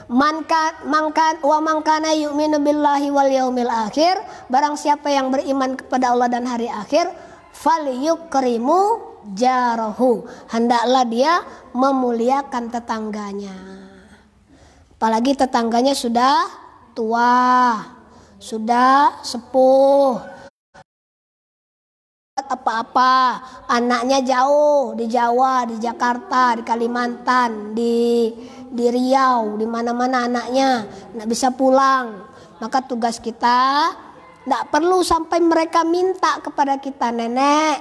Mangkana yu'minu billahi wal yaumil akhir, barang siapa yang beriman kepada Allah dan hari akhir, falyukrimu jarahu, hendaklah dia memuliakan tetangganya. Apalagi tetangganya sudah tua, sudah sepuh, apa-apa, anaknya jauh di Jawa, di Jakarta, di Kalimantan, di Riau, di mana-mana anaknya nggak bisa pulang, maka tugas kita nggak perlu sampai mereka minta kepada kita, nenek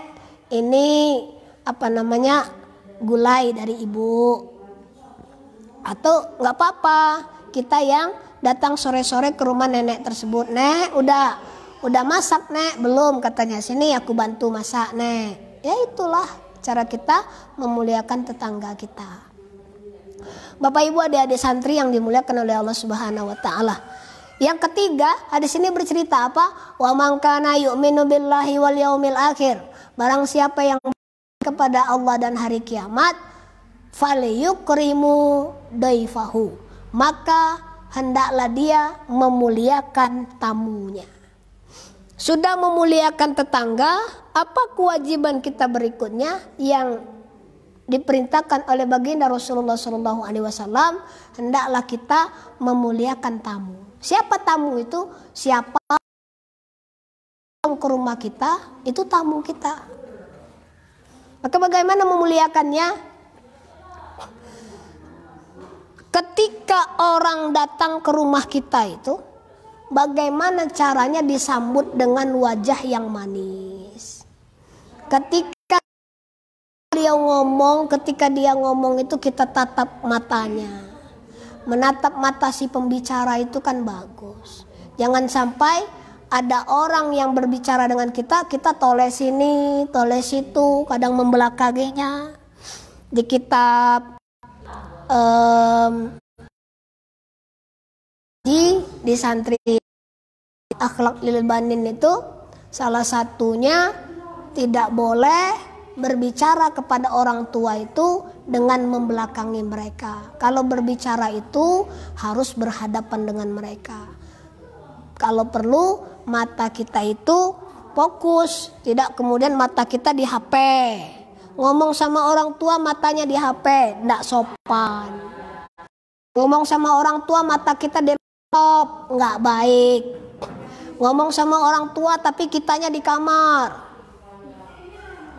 ini gulai dari ibu, atau nggak apa-apa kita yang datang sore-sore ke rumah nenek tersebut, nek udah masak nek, belum, katanya sini aku bantu masak nek. Ya itulah cara kita memuliakan tetangga kita. Bapak Ibu adik-adik santri yang dimuliakan oleh Allah Subhanahu wa taala. Yang ketiga, hadis ini bercerita apa? Wa man kana yu'minu billahi wal yaumil akhir. Barang siapa yang kepada Allah dan hari kiamat, falyukrimu daifahu. Maka hendaklah dia memuliakan tamunya. Sudah memuliakan tetangga, apa kewajiban kita berikutnya yang diperintahkan oleh baginda Rasulullah SAW? Hendaklah kita memuliakan tamu. Siapa tamu itu? Siapa yang ke rumah kita, itu tamu kita. Maka bagaimana memuliakannya? Ketika orang datang ke rumah kita itu, bagaimana caranya disambut dengan wajah yang manis. Ketika dia ngomong itu kita tatap matanya. Menatap mata si pembicara itu kan bagus. Jangan sampai ada orang yang berbicara dengan kita toleh sini, toleh situ, kadang membelakanginya. Di kitab di santri Akhlak Lil Banin itu salah satunya tidak boleh berbicara kepada orang tua itu dengan membelakangi mereka. Kalau berbicara itu harus berhadapan dengan mereka. Kalau perlu mata kita itu fokus, tidak kemudian mata kita di HP. Ngomong sama orang tua matanya di HP, tidak sopan. Ngomong sama orang tua mata kita di laptop, nggak baik. Ngomong sama orang tua tapi kitanya di kamar.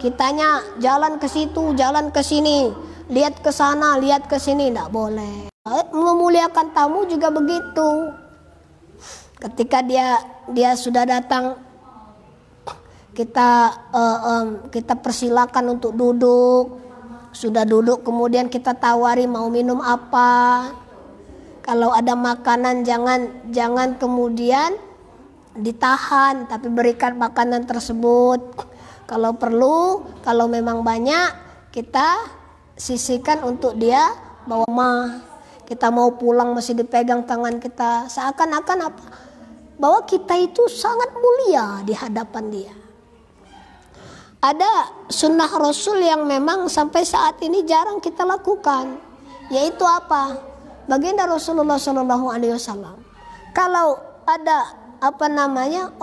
Kitanya jalan ke situ, jalan ke sini, lihat ke sana, lihat ke sini, tidak boleh. Memuliakan tamu juga begitu. Ketika dia sudah datang, kita persilakan untuk duduk. Sudah duduk, kemudian kita tawari mau minum apa. Kalau ada makanan jangan kemudian ditahan, tapi berikan makanan tersebut. Kalau perlu, kalau memang banyak, kita sisihkan untuk dia bawa mah. Kita mau pulang masih dipegang tangan kita. Seakan-akan apa? Bahwa kita itu sangat mulia di hadapan dia. Ada sunnah Rasul yang memang sampai saat ini jarang kita lakukan. Yaitu apa? Baginda Rasulullah SAW. Kalau ada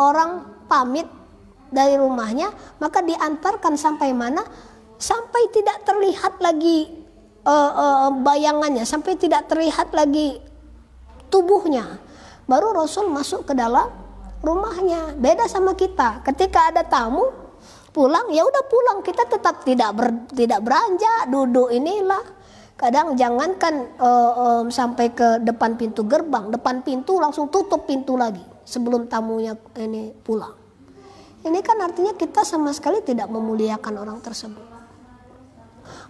orang pamit dari rumahnya, maka diantarkan sampai mana? Sampai tidak terlihat lagi bayangannya, sampai tidak terlihat lagi tubuhnya. Baru Rasul masuk ke dalam rumahnya. Beda sama kita. Ketika ada tamu pulang, ya udah pulang, kita tetap tidak beranjak, duduk inilah. Kadang jangankan sampai ke depan pintu gerbang, depan pintu langsung tutup pintu lagi sebelum tamunya ini pulang. Ini kan artinya kita sama sekali tidak memuliakan orang tersebut.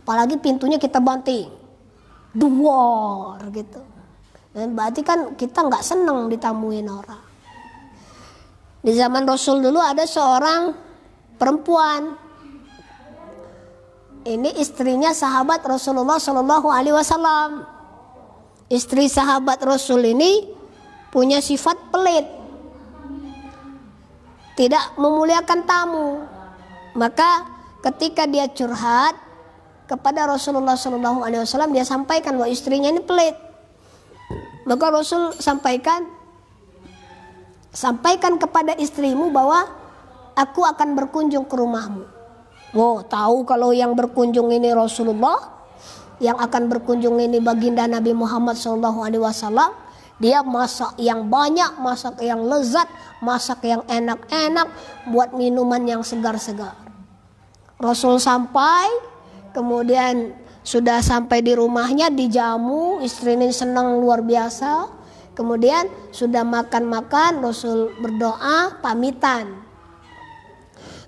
Apalagi pintunya kita banting, duar gitu. Dan berarti kan kita nggak senang ditamuin orang. Di zaman Rasul dulu ada seorang perempuan. Ini istrinya sahabat Rasulullah SAW. Istri sahabat Rasul ini punya sifat pelit, tidak memuliakan tamu. Maka ketika dia curhat kepada Rasulullah SAW, dia sampaikan bahwa istrinya ini pelit. Maka Rasul sampaikan kepada istrimu bahwa aku akan berkunjung ke rumahmu. Wow, tahu kalau yang berkunjung ini Rasulullah, yang akan berkunjung ini baginda Nabi Muhammad SAW. Dia masak yang banyak, masak yang lezat, masak yang enak-enak, buat minuman yang segar-segar. Rasul sampai, kemudian sudah sampai di rumahnya, dijamu, istrinya senang luar biasa. Kemudian sudah makan-makan, Rasul berdoa, pamitan.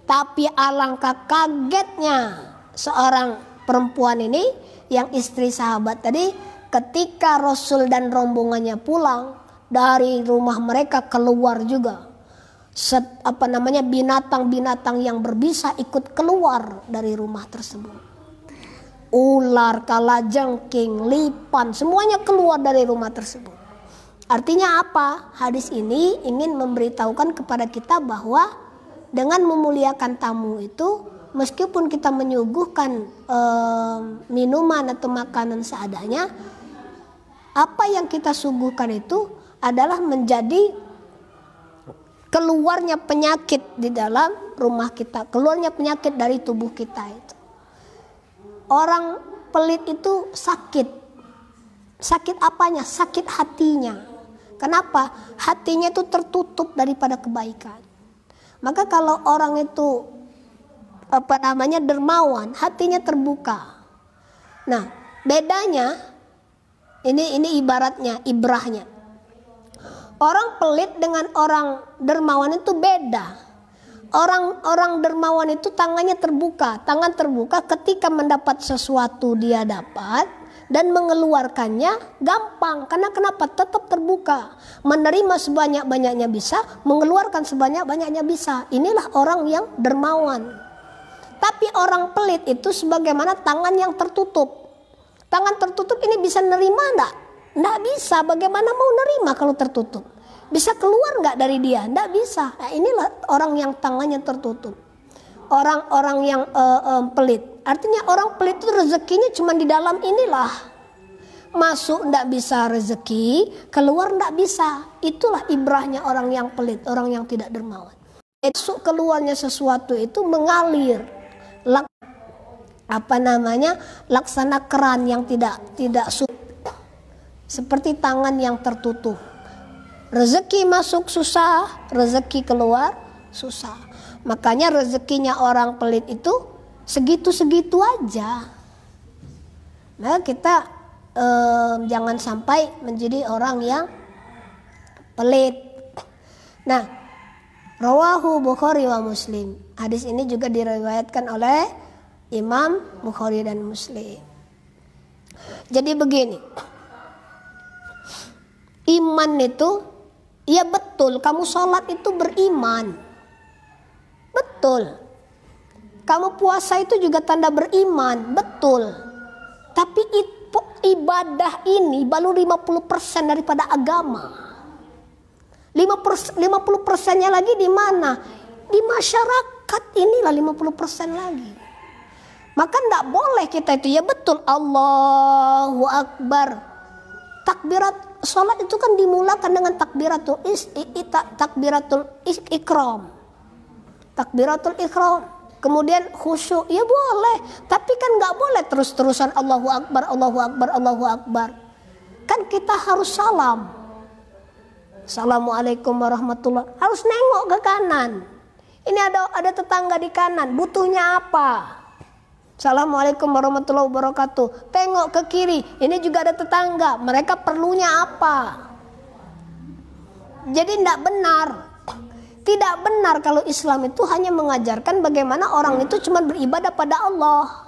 Tapi alangkah kagetnya seorang perempuan ini, yang istri sahabat tadi, ketika Rasul dan rombongannya pulang dari rumah mereka, keluar juga binatang-binatang yang berbisa ikut keluar dari rumah tersebut. Ular, kalajengking, lipan, semuanya keluar dari rumah tersebut. Artinya apa? Hadis ini ingin memberitahukan kepada kita bahwa dengan memuliakan tamu itu, meskipun kita menyuguhkan minuman atau makanan seadanya, apa yang kita suguhkan itu adalah menjadi keluarnya penyakit di dalam rumah kita, keluarnya penyakit dari tubuh kita itu. Orang pelit itu sakit. Sakit apanya? Sakit hatinya. Kenapa? Hatinya itu tertutup daripada kebaikan. Maka kalau orang itu dermawan, hatinya terbuka. Nah, bedanya ini ibaratnya, ibrahnya. Orang pelit dengan orang dermawan itu beda. Orang dermawan itu tangannya terbuka. Tangan terbuka ketika mendapat sesuatu dia dapat, dan mengeluarkannya gampang. Karena kenapa? Tetap terbuka. Menerima sebanyak-banyaknya bisa, mengeluarkan sebanyak-banyaknya bisa. Inilah orang yang dermawan. Tapi orang pelit itu sebagaimana tangan yang tertutup. Tangan tertutup ini bisa nerima enggak? Nggak bisa. Bagaimana mau nerima kalau tertutup? Bisa keluar nggak dari dia? Nggak bisa. Nah, inilah orang yang tangannya tertutup. Orang-orang yang pelit. Artinya orang pelit itu rezekinya cuma di dalam inilah. Masuk nggak bisa rezeki, keluar nggak bisa. Itulah ibrahnya orang yang pelit, orang yang tidak dermawan. Masuk keluarnya sesuatu itu mengalir. Laksana keran yang tidak seperti tangan yang tertutup. Rezeki masuk susah, rezeki keluar susah. Makanya rezekinya orang pelit itu segitu-segitu aja. Nah, kita jangan sampai menjadi orang yang pelit. Nah, rawahu Bukhari wa Muslim. Hadis ini juga diriwayatkan oleh Imam Bukhari dan Muslim. Jadi begini. Iman itu, ya betul, kamu sholat itu beriman. Betul. Kamu puasa itu juga tanda beriman. Betul. Tapi ibadah ini baru 50% daripada agama. 50%-nya lagi di mana? Di masyarakat inilah 50% lagi. Maka tidak boleh kita itu, ya betul, Allahu Akbar. Takbirat sholat itu kan dimulakan dengan takbiratul ikram. Takbiratul ikram. Kemudian khusyuk, ya boleh. Tapi kan nggak boleh terus-terusan Allahu Akbar, Allahu Akbar, Allahu Akbar. Kan kita harus salam. Assalamualaikum warahmatullahi. Harus nengok ke kanan. Ini ada tetangga di kanan. Butuhnya apa? Assalamualaikum warahmatullahi wabarakatuh. Tengok ke kiri. Ini juga ada tetangga. Mereka perlunya apa? Jadi tidak benar. Tidak benar kalau Islam itu hanya mengajarkan bagaimana orang itu cuma beribadah pada Allah.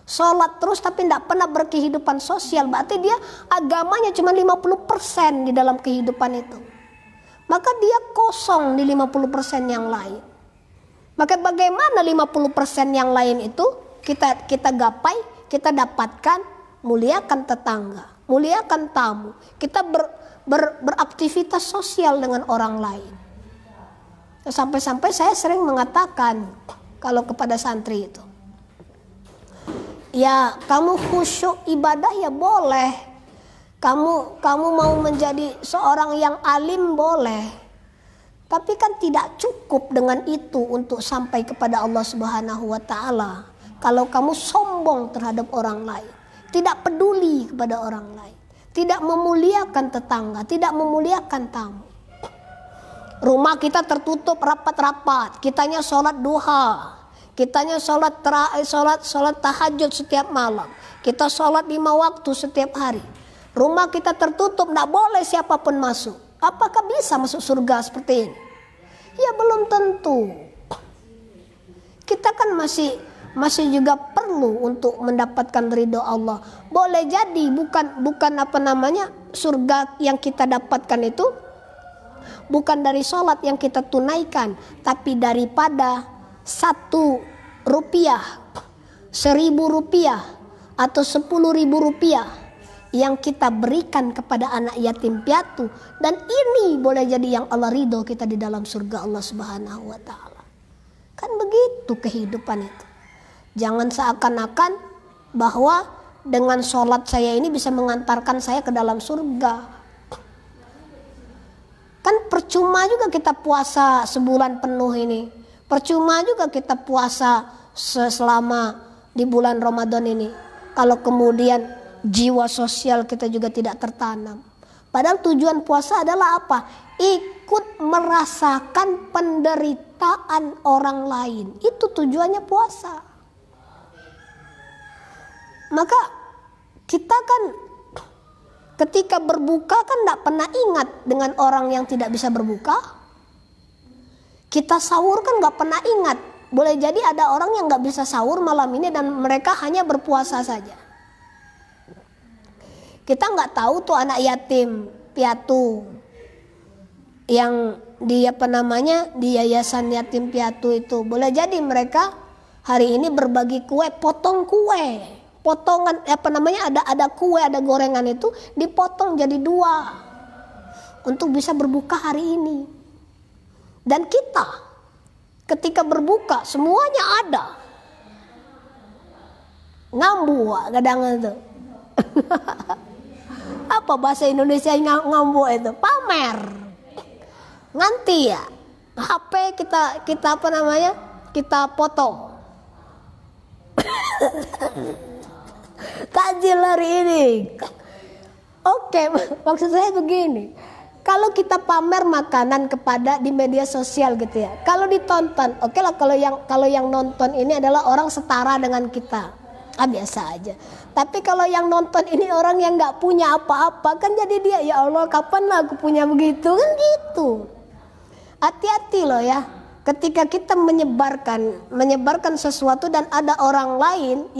Sholat terus tapi tidak pernah berkehidupan sosial. Berarti dia agamanya cuma 50% di dalam kehidupan itu. Maka dia kosong di 50% yang lain. Maka bagaimana 50% yang lain itu kita gapai, kita dapatkan? Muliakan tetangga, muliakan tamu. Kita beraktivitas sosial dengan orang lain. Sampai-sampai saya sering mengatakan kalau kepada santri itu, ya kamu khusyuk ibadah ya boleh. Kamu mau menjadi seorang yang alim boleh. Tapi kan tidak cukup dengan itu untuk sampai kepada Allah Subhanahu wa taala. Kalau kamu sombong terhadap orang lain, tidak peduli kepada orang lain, tidak memuliakan tetangga, tidak memuliakan tamu. Rumah kita tertutup rapat-rapat, kitanya sholat duha, Kitanya sholat tahajud setiap malam. Kita sholat 5 waktu setiap hari. Rumah kita tertutup, tidak boleh siapapun masuk. Apakah bisa masuk surga seperti ini? Ya belum tentu. Kita kan masih juga perlu untuk mendapatkan ridho Allah. Boleh jadi bukan surga yang kita dapatkan itu bukan dari sholat yang kita tunaikan, tapi daripada 1 rupiah, 1.000 rupiah, atau 10.000 rupiah yang kita berikan kepada anak yatim piatu. Dan ini boleh jadi yang Allah ridho kita di dalam surga Allah Subhanahu wa ta'ala. Kan begitu kehidupan itu. Jangan seakan-akan bahwa dengan sholat saya ini bisa mengantarkan saya ke dalam surga. Kan percuma juga kita puasa sebulan penuh ini. Percuma juga kita puasa selama di bulan Ramadan ini. Kalau kemudian jiwa sosial kita juga tidak tertanam. Padahal tujuan puasa adalah apa? Ikut merasakan penderitaan orang lain. Itu tujuannya puasa. Maka kita kan ketika berbuka kan tidak pernah ingat dengan orang yang tidak bisa berbuka. Kita sahur kan nggak pernah ingat. Boleh jadi ada orang yang nggak bisa sahur malam ini dan mereka hanya berpuasa saja. Kita nggak tahu tuh anak yatim piatu yang di yayasan yatim piatu itu. Boleh jadi mereka hari ini berbagi kue, potong kue, potongan ada kue, ada gorengan itu dipotong jadi 2 untuk bisa berbuka hari ini. Dan kita ketika berbuka semuanya ada. Ngambu kadang itu. Apa bahasa Indonesia ngambu itu? Pamer. Nganti ya. HP kita kita foto. Takjil hari ini. Oke, maksud saya begini. Kalau kita pamer makanan di media sosial gitu ya. Kalau ditonton, oke lah kalau yang nonton ini adalah orang setara dengan kita. Biasa aja. Tapi kalau yang nonton ini orang yang nggak punya apa-apa, kan jadi dia, ya Allah kapan lah aku punya begitu, kan gitu. Hati-hati loh ya. Ketika kita menyebarkan sesuatu dan ada orang lain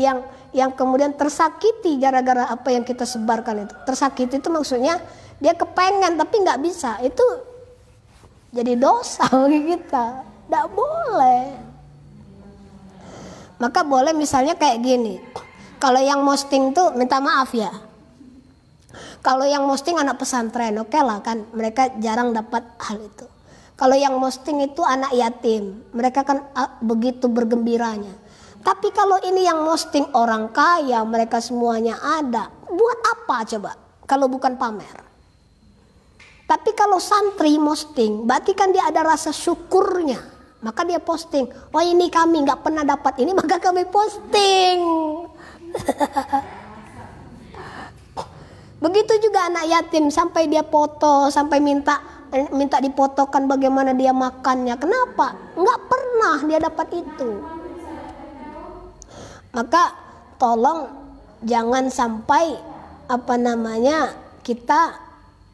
yang kemudian tersakiti gara-gara apa yang kita sebarkan itu. Tersakiti itu maksudnya dia kepengen tapi nggak bisa, itu jadi dosa bagi kita. Nggak boleh. Maka boleh misalnya kayak gini. Kalau yang posting tuh minta maaf ya. Kalau yang posting anak pesantren, oke lah kan mereka jarang dapat hal itu. Kalau yang posting itu anak yatim, mereka kan begitu bergembiranya. Tapi kalau ini yang posting orang kaya, mereka semuanya ada. Buat apa coba kalau bukan pamer? Tapi kalau santri posting, berarti kan dia ada rasa syukurnya. Maka dia posting, oh ini kami nggak pernah dapat ini, maka kami posting. Begitu juga anak yatim, sampai dia foto, sampai minta difotokan bagaimana dia makannya. Kenapa? Nggak pernah dia dapat itu. Maka tolong jangan sampai kita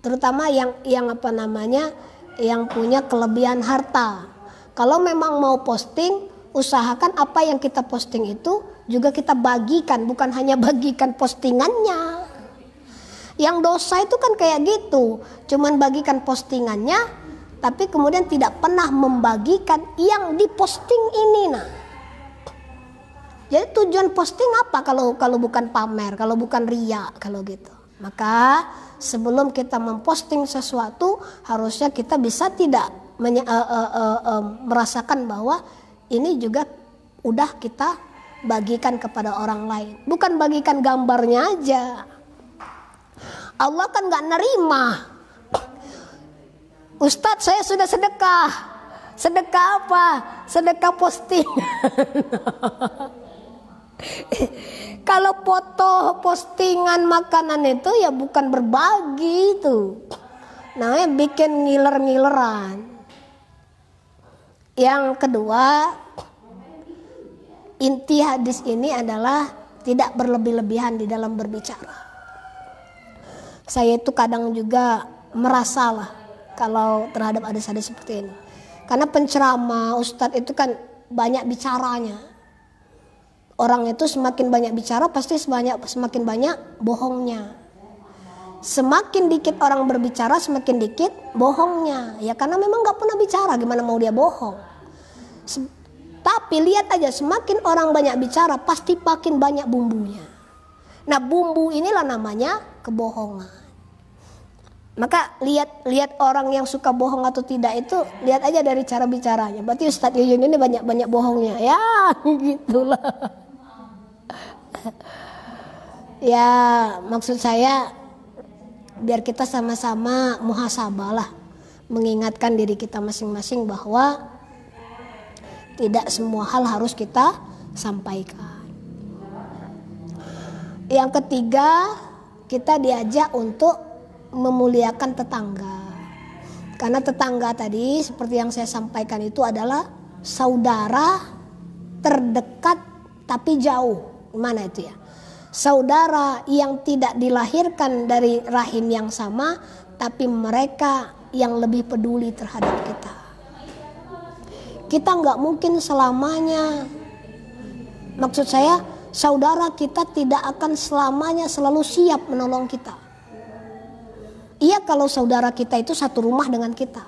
terutama yang punya kelebihan harta. Kalau memang mau posting, usahakan apa yang kita posting itu juga kita bagikan, bukan hanya bagikan postingannya. Yang dosa itu kan kayak gitu, cuman bagikan postingannya, tapi kemudian tidak pernah membagikan yang diposting ini. Nah, jadi tujuan posting apa kalau bukan pamer, kalau bukan ria, kalau gitu. Maka sebelum kita memposting sesuatu, harusnya kita bisa tidak merasakan bahwa ini juga udah kita bagikan kepada orang lain. Bukan bagikan gambarnya aja. Allah kan gak nerima. Ustadz, saya sudah sedekah. Sedekah apa? Sedekah posting. Kalau foto postingan makanan itu ya bukan berbagi itu. Namanya bikin ngiler-ngileran. Yang kedua, inti hadis ini adalah tidak berlebih-lebihan di dalam berbicara. Saya itu kadang juga merasalah kalau terhadap hadis-hadis seperti ini. Karena penceramah, ustadz itu kan banyak bicaranya. Orang itu semakin banyak bicara pasti semakin banyak bohongnya. Semakin dikit orang berbicara semakin dikit bohongnya. Ya karena memang gak pernah bicara, gimana mau dia bohong. Tapi lihat aja, semakin orang banyak bicara pasti makin banyak bumbunya. Nah bumbu inilah namanya kebohongan. Maka lihat orang yang suka bohong atau tidak itu lihat aja dari cara bicaranya. Berarti Ustadz Yuyun ini banyak bohongnya. Ya gitulah. Ya maksud saya biar kita sama-sama muhasabah lah, mengingatkan diri kita masing-masing bahwa tidak semua hal harus kita sampaikan. Yang ketiga, kita diajak untuk memuliakan tetangga. Karena tetangga tadi seperti yang saya sampaikan itu adalah saudara terdekat tapi jauh. Gimana itu ya? Saudara yang tidak dilahirkan dari rahim yang sama, tapi mereka yang lebih peduli terhadap kita. Kita nggak mungkin selamanya, maksud saya saudara kita tidak akan selamanya selalu siap menolong kita. Iya kalau saudara kita itu satu rumah dengan kita.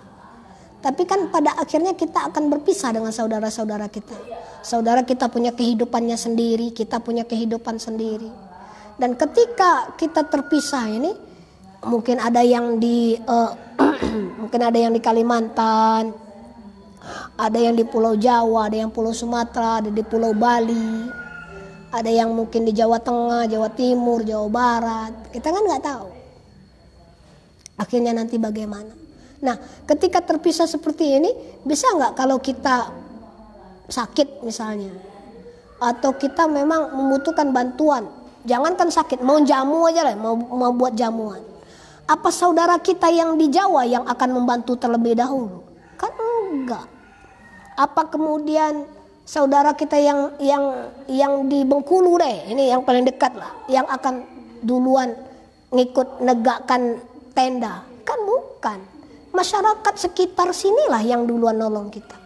Tapi kan pada akhirnya kita akan berpisah dengan saudara-saudara kita. Saudara kita punya kehidupannya sendiri, kita punya kehidupan sendiri. Dan ketika kita terpisah ini, mungkin ada yang di mungkin ada yang di Kalimantan, ada yang di Pulau Jawa, ada yang Pulau Sumatera, ada di Pulau Bali, ada yang mungkin di Jawa Tengah, Jawa Timur, Jawa Barat. Kita kan nggak tahu. Akhirnya nanti bagaimana? Nah, ketika terpisah seperti ini, bisa nggak kalau kita sakit misalnya, atau kita memang membutuhkan bantuan, jangankan sakit, mau jamu aja lah, mau buat jamuan. Apa saudara kita yang di Jawa yang akan membantu terlebih dahulu? Kan enggak. Apa kemudian saudara kita yang di Bengkulu deh, ini yang paling dekat lah, yang akan duluan ngikut negakkan tenda? Kan bukan. Masyarakat sekitar sinilah yang duluan nolong kita.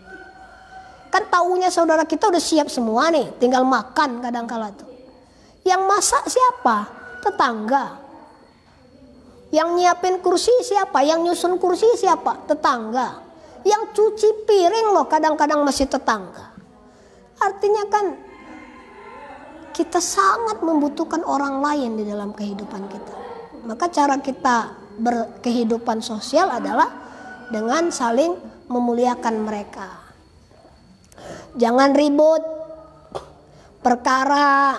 Kan taunya saudara kita udah siap semua nih, tinggal makan kadang-kala tuh. Yang masak siapa? Tetangga. Yang nyiapin kursi siapa? Yang nyusun kursi siapa? Tetangga. Yang cuci piring loh kadang-kadang masih tetangga. Artinya kan kita sangat membutuhkan orang lain di dalam kehidupan kita. Maka cara kita berkehidupan sosial adalah dengan saling memuliakan mereka. Jangan ribut perkara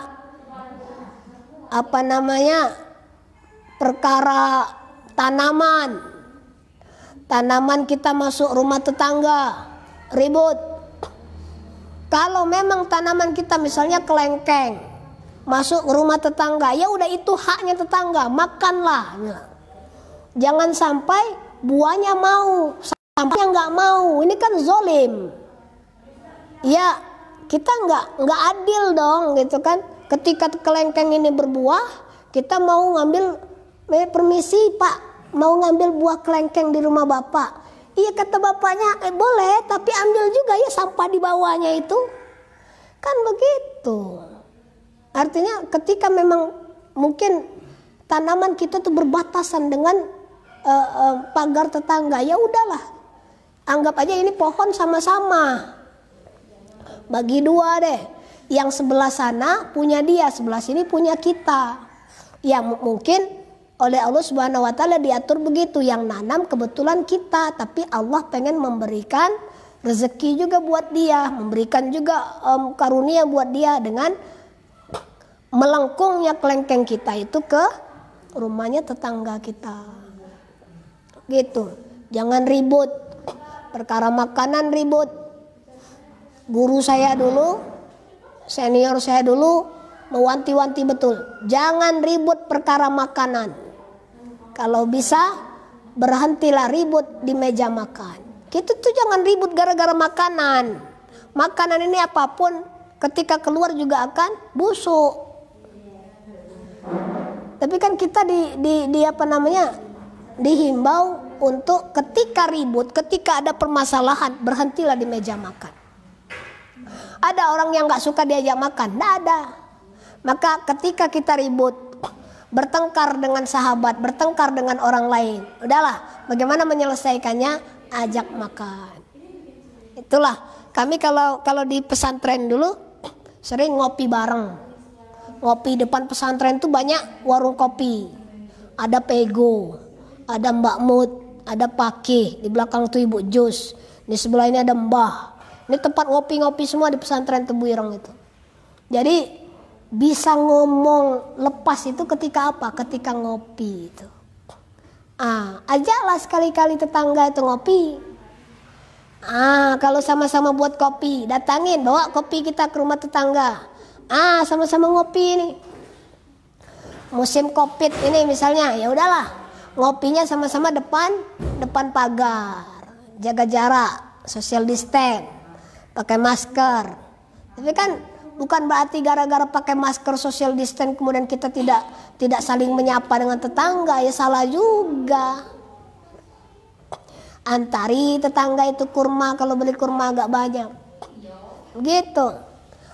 perkara tanaman kita masuk rumah tetangga, ribut. Kalau memang tanaman kita misalnya kelengkeng masuk rumah tetangga, ya udah itu haknya tetangga, makanlah. Jangan sampai buahnya mau, sampahnya nggak mau. Ini kan zolim. Ya kita nggak adil dong, gitu kan? Ketika kelengkeng ini berbuah, kita mau ngambil, permisi Pak, mau ngambil buah kelengkeng di rumah Bapak. Iya kata bapaknya, boleh, tapi ambil juga ya sampah di bawahnya itu. Kan begitu. Artinya ketika memang mungkin tanaman kita tuh berbatasan dengan pagar tetangga, ya udahlah, anggap aja ini pohon sama-sama, bagi dua deh, yang sebelah sana punya dia, sebelah sini punya kita. Ya mungkin oleh Allah Subhanahu wa Ta'ala diatur begitu, yang nanam kebetulan kita, tapi Allah pengen memberikan rezeki juga buat dia, memberikan juga karunia buat dia dengan melengkungnya kelengkeng kita itu ke rumahnya tetangga kita. Gitu. Jangan ribut. Perkara makanan ribut. Guru saya dulu, senior saya dulu mewanti-wanti betul. Jangan ribut perkara makanan. Kalau bisa berhentilah ribut di meja makan. Kita tuh jangan ribut gara-gara makanan. Makanan ini apapun ketika keluar juga akan busuk. Tapi kan kita dihimbau untuk ketika ribut, ketika ada permasalahan, berhentilah di meja makan. Ada orang yang gak suka diajak makan? Tidak ada. Maka ketika kita ribut, bertengkar dengan sahabat, bertengkar dengan orang lain, udahlah, bagaimana menyelesaikannya? Ajak makan. Itulah kami kalau di pesantren dulu sering ngopi bareng. Ngopi depan pesantren tuh banyak warung kopi. Ada Pego, ada Mbak Mut, ada Pakih, di belakang tuh Ibu Jus, di sebelah ini ada Mbah. Ini tempat ngopi-ngopi semua di pesantren Tebuireng itu. Jadi bisa ngomong lepas itu ketika apa? Ketika ngopi itu. Ajaklah sekali-kali tetangga itu ngopi. Kalau sama-sama buat kopi, datangin, bawa kopi kita ke rumah tetangga. Sama-sama ngopi nih. Musim Covid ini misalnya, ya udahlah, ngopinya sama-sama depan pagar. Jaga jarak, social distance, pakai masker. Tapi kan bukan berarti gara-gara pakai masker social distance kemudian kita tidak saling menyapa dengan tetangga, ya salah juga. Antari tetangga itu kurma, kalau beli kurma agak banyak. Begitu.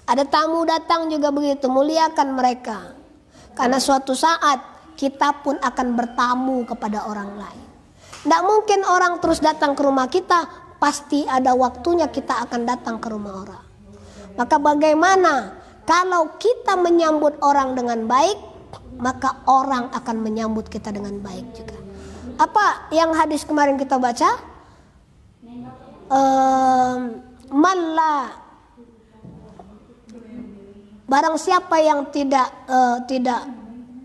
Ada tamu datang juga begitu, muliakan mereka. Karena suatu saat kita pun akan bertamu kepada orang lain. Tidak mungkin orang terus datang ke rumah kita, pasti ada waktunya kita akan datang ke rumah orang. Maka bagaimana kalau kita menyambut orang dengan baik, maka orang akan menyambut kita dengan baik juga. Apa yang hadis kemarin kita baca? Barang siapa yang tidak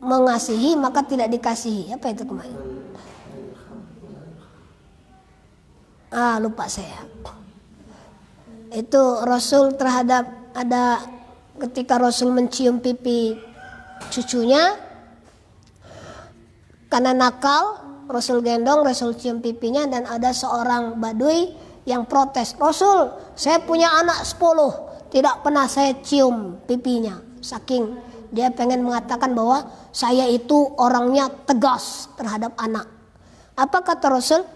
mengasihi maka tidak dikasihi. Apa itu kemarin? Lupa saya. Itu Rasul terhadap ada ketika Rasul mencium pipi cucunya karena nakal, Rasul gendong, Rasul cium pipinya, dan ada seorang badui yang protes, Rasul, saya punya anak 10, tidak pernah saya cium pipinya. Saking dia pengen mengatakan bahwa saya itu orangnya tegas terhadap anak. Apa kata Rasul?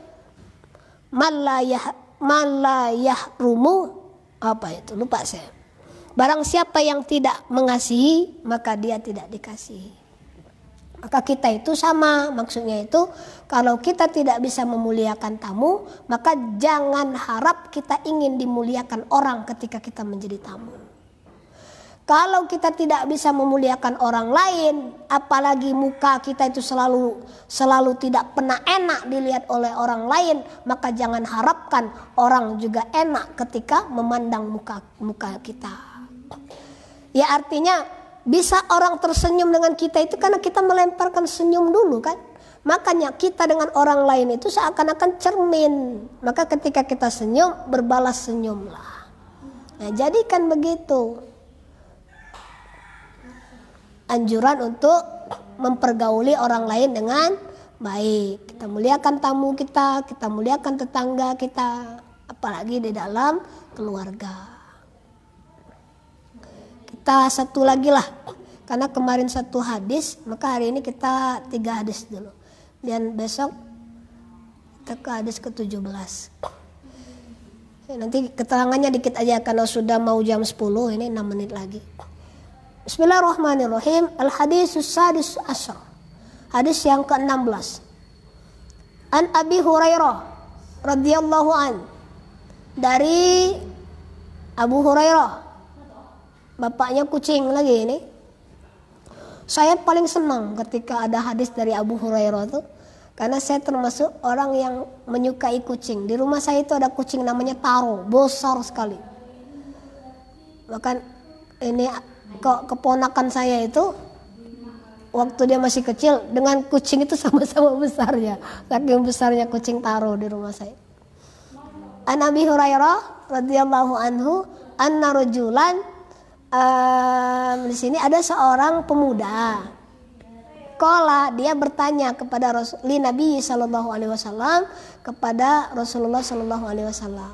Malayah rumu, apa itu? Lupa saya. Barang siapa yang tidak mengasihi, maka dia tidak dikasihi. Maka kita itu sama, maksudnya itu kalau kita tidak bisa memuliakan tamu, maka jangan harap kita ingin dimuliakan orang ketika kita menjadi tamu. Kalau kita tidak bisa memuliakan orang lain, apalagi muka kita itu selalu tidak pernah enak dilihat oleh orang lain, maka jangan harapkan orang juga enak ketika memandang muka kita. Ya artinya bisa orang tersenyum dengan kita itu karena kita melemparkan senyum dulu kan. Makanya kita dengan orang lain itu seakan-akan cermin. Maka ketika kita senyum, berbalas senyumlah. Nah, jadikan begitu. Anjuran untuk mempergauli orang lain dengan baik. Kita muliakan tamu kita muliakan tetangga kita, apalagi di dalam keluarga. Kita satu lagi lah, karena kemarin 1 hadis, maka hari ini kita 3 hadis dulu. Dan besok kita ke hadis ke-17. Nanti keterangannya dikit aja karena sudah mau jam 10, ini 6 menit lagi. Bismillahirrahmanirrahim. Al-hadisus sadis asyar. Hadis yang ke-16. An Abi Hurairah radhiyallahu an. Dari Abu Hurairah, bapaknya kucing lagi ini. Saya paling senang ketika ada hadis dari Abu Hurairah tuh, karena saya termasuk orang yang menyukai kucing. Di rumah saya itu ada kucing namanya Taro, besar sekali. Bahkan ini keponakan saya itu waktu dia masih kecil dengan kucing itu sama-sama besarnya. Saking besarnya kucing Taro di rumah saya. An Abi Hurairah radhiyallahu anhu anna rajulan, di sini ada seorang pemuda. Qala, dia bertanya kepada Nabi sallallahu alaihi wasallam, kepada Rasulullah sallallahu alaihi wasallam.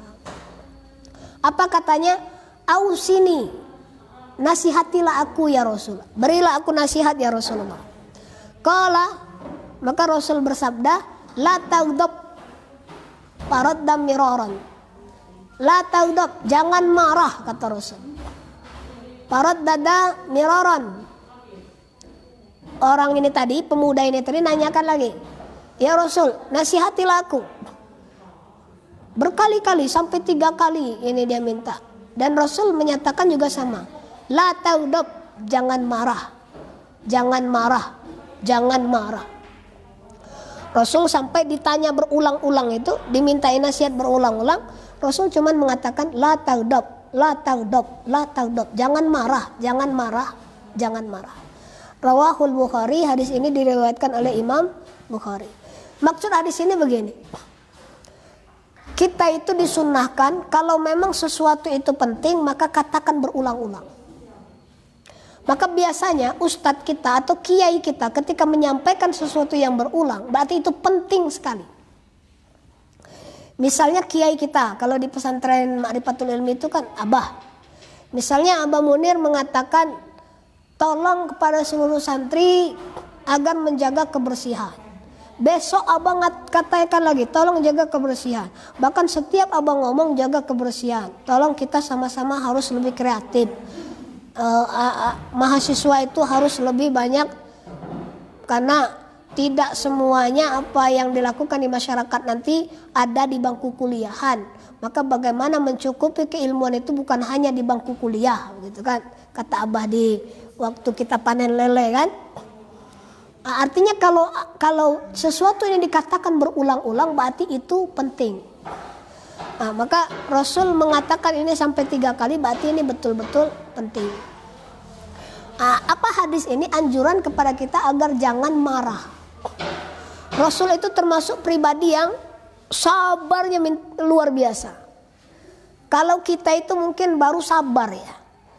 Apa katanya? Ausini, nasihatilah aku ya Rasul. Berilah aku nasihat ya Rasulullah. Qala, maka Rasul bersabda, la taghdab faraddam miraran. La taghdab, jangan marah, kata Rasul. Faraddada miraran. Orang ini tadi, pemuda ini tadi nanyakan lagi, ya Rasul, nasihatilah aku. Berkali-kali, sampai 3 kali ini dia minta. Dan Rasul menyatakan juga sama. La taghdab, jangan marah. Jangan marah. Jangan marah. Rasul sampai ditanya berulang-ulang itu, dimintai nasihat berulang-ulang, Rasul cuman mengatakan la taghdab, la taghdab, la taghdab. Jangan marah, jangan marah, jangan marah. Rawahul Bukhari, hadis ini diriwayatkan oleh Imam Bukhari. Maksud hadis ini begini. Kita itu disunnahkan kalau memang sesuatu itu penting maka katakan berulang-ulang. Maka biasanya ustadz kita atau kiai kita ketika menyampaikan sesuatu yang berulang berarti itu penting sekali. Misalnya kiai kita kalau di pesantren Ma'rifatul Ilmi itu kan Abah. Misalnya Abah Munir mengatakan tolong kepada seluruh santri agar menjaga kebersihan. Besok abang katakan lagi, tolong jaga kebersihan. Bahkan setiap abang ngomong jaga kebersihan. Tolong kita sama-sama harus lebih kreatif. Mahasiswa itu harus lebih banyak, karena tidak semuanya apa yang dilakukan di masyarakat nanti ada di bangku kuliahan. Maka bagaimana mencukupi keilmuan itu bukan hanya di bangku kuliah, gitu kan? Kata Abah di waktu kita panen lele kan. Artinya kalau sesuatu ini dikatakan berulang-ulang berarti itu penting. Maka Rasul mengatakan ini sampai 3 kali berarti ini betul-betul penting. Apa hadis ini? Anjuran kepada kita agar jangan marah. Rasul itu termasuk pribadi yang sabarnya luar biasa. Kalau kita itu mungkin baru sabar ya.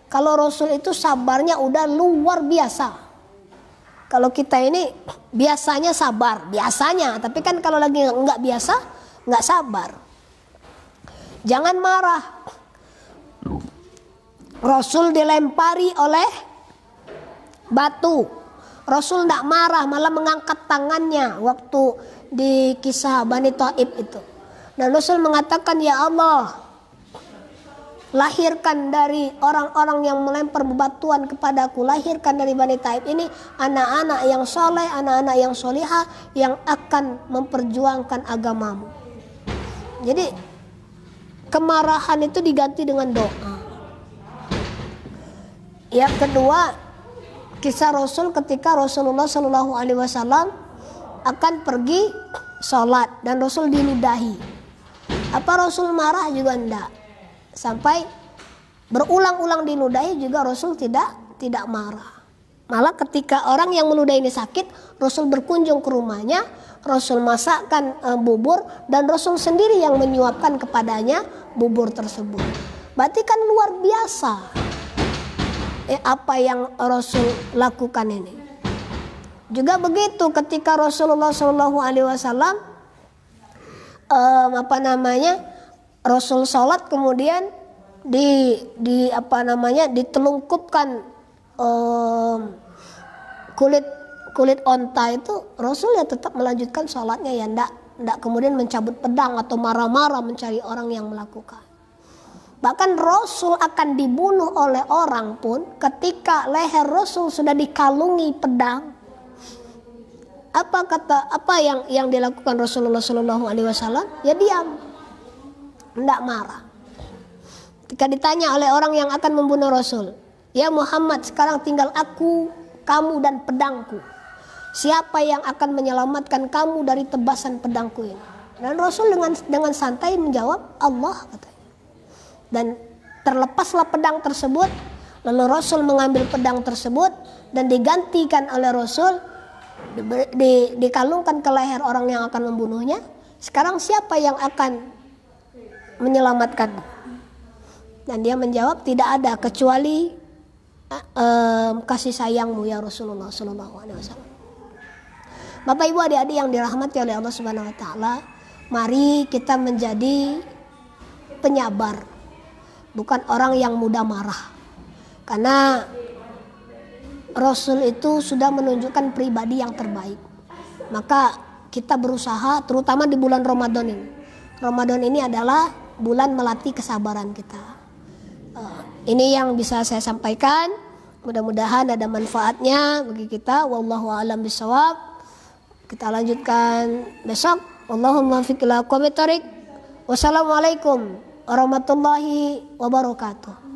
Kalau Rasul itu sabarnya udah luar biasa. Kalau kita ini biasanya sabar, biasanya. Tapi kan kalau lagi nggak biasa, nggak sabar. Jangan marah. Rasul dilempari oleh batu. Rasul nggak marah, malah mengangkat tangannya waktu di kisah Bani Thaib itu. Dan Rasul mengatakan, ya Allah, lahirkan dari orang-orang yang melempar bebatuan kepadaku, lahirkan dari Bani Thaib ini anak-anak yang soleh, anak-anak yang solihah yang akan memperjuangkan agamamu. Jadi kemarahan itu diganti dengan doa. Yang kedua, kisah Rasul ketika Rasulullah SAW akan pergi sholat dan Rasul diludahi. Apa Rasul marah? Juga enggak. Sampai berulang-ulang diludahi juga Rasul tidak marah. Malah ketika orang yang meludahi ini sakit, Rasul berkunjung ke rumahnya, Rasul masakkan bubur dan Rasul sendiri yang menyuapkan kepadanya bubur tersebut. Berarti kan luar biasa apa yang Rasul lakukan ini. Juga begitu ketika Rasulullah SAW Rasul sholat kemudian ditelungkupkan kulit onta itu, Rasul ya tetap melanjutkan sholatnya ya, ndak kemudian mencabut pedang atau marah-marah mencari orang yang melakukan. Bahkan Rasul akan dibunuh oleh orang pun ketika leher Rasul sudah dikalungi pedang. Apa yang dilakukan Rasulullah SAW? Ya diam. Tidak marah. Ketika ditanya oleh orang yang akan membunuh Rasul, ya Muhammad, sekarang tinggal aku, kamu dan pedangku. Siapa yang akan menyelamatkan kamu dari tebasan pedangku ini? Dan Rasul dengan santai menjawab, Allah, katanya. Dan terlepaslah pedang tersebut. Lalu Rasul mengambil pedang tersebut dan digantikan oleh Rasul, dikalungkan ke leher orang yang akan membunuhnya. Sekarang siapa yang akan menyelamatkan? Dan dia menjawab, tidak ada kecuali kasih sayangmu ya Rasulullah SAW. Bapak Ibu adik-adik yang dirahmati oleh Allah Subhanahu Wa Taala, mari kita menjadi penyabar, bukan orang yang mudah marah. Karena Rasul itu sudah menunjukkan pribadi yang terbaik. Maka kita berusaha, terutama di bulan Ramadan ini. Ramadan ini adalah bulan melatih kesabaran kita. Ini yang bisa saya sampaikan. Mudah-mudahan ada manfaatnya bagi kita. Wallahu a'lam bishawab. Kita lanjutkan besok. Wallahumma fiqh ila aqwamit thoriq. Wassalamualaikum warahmatullahi wabarakatuh.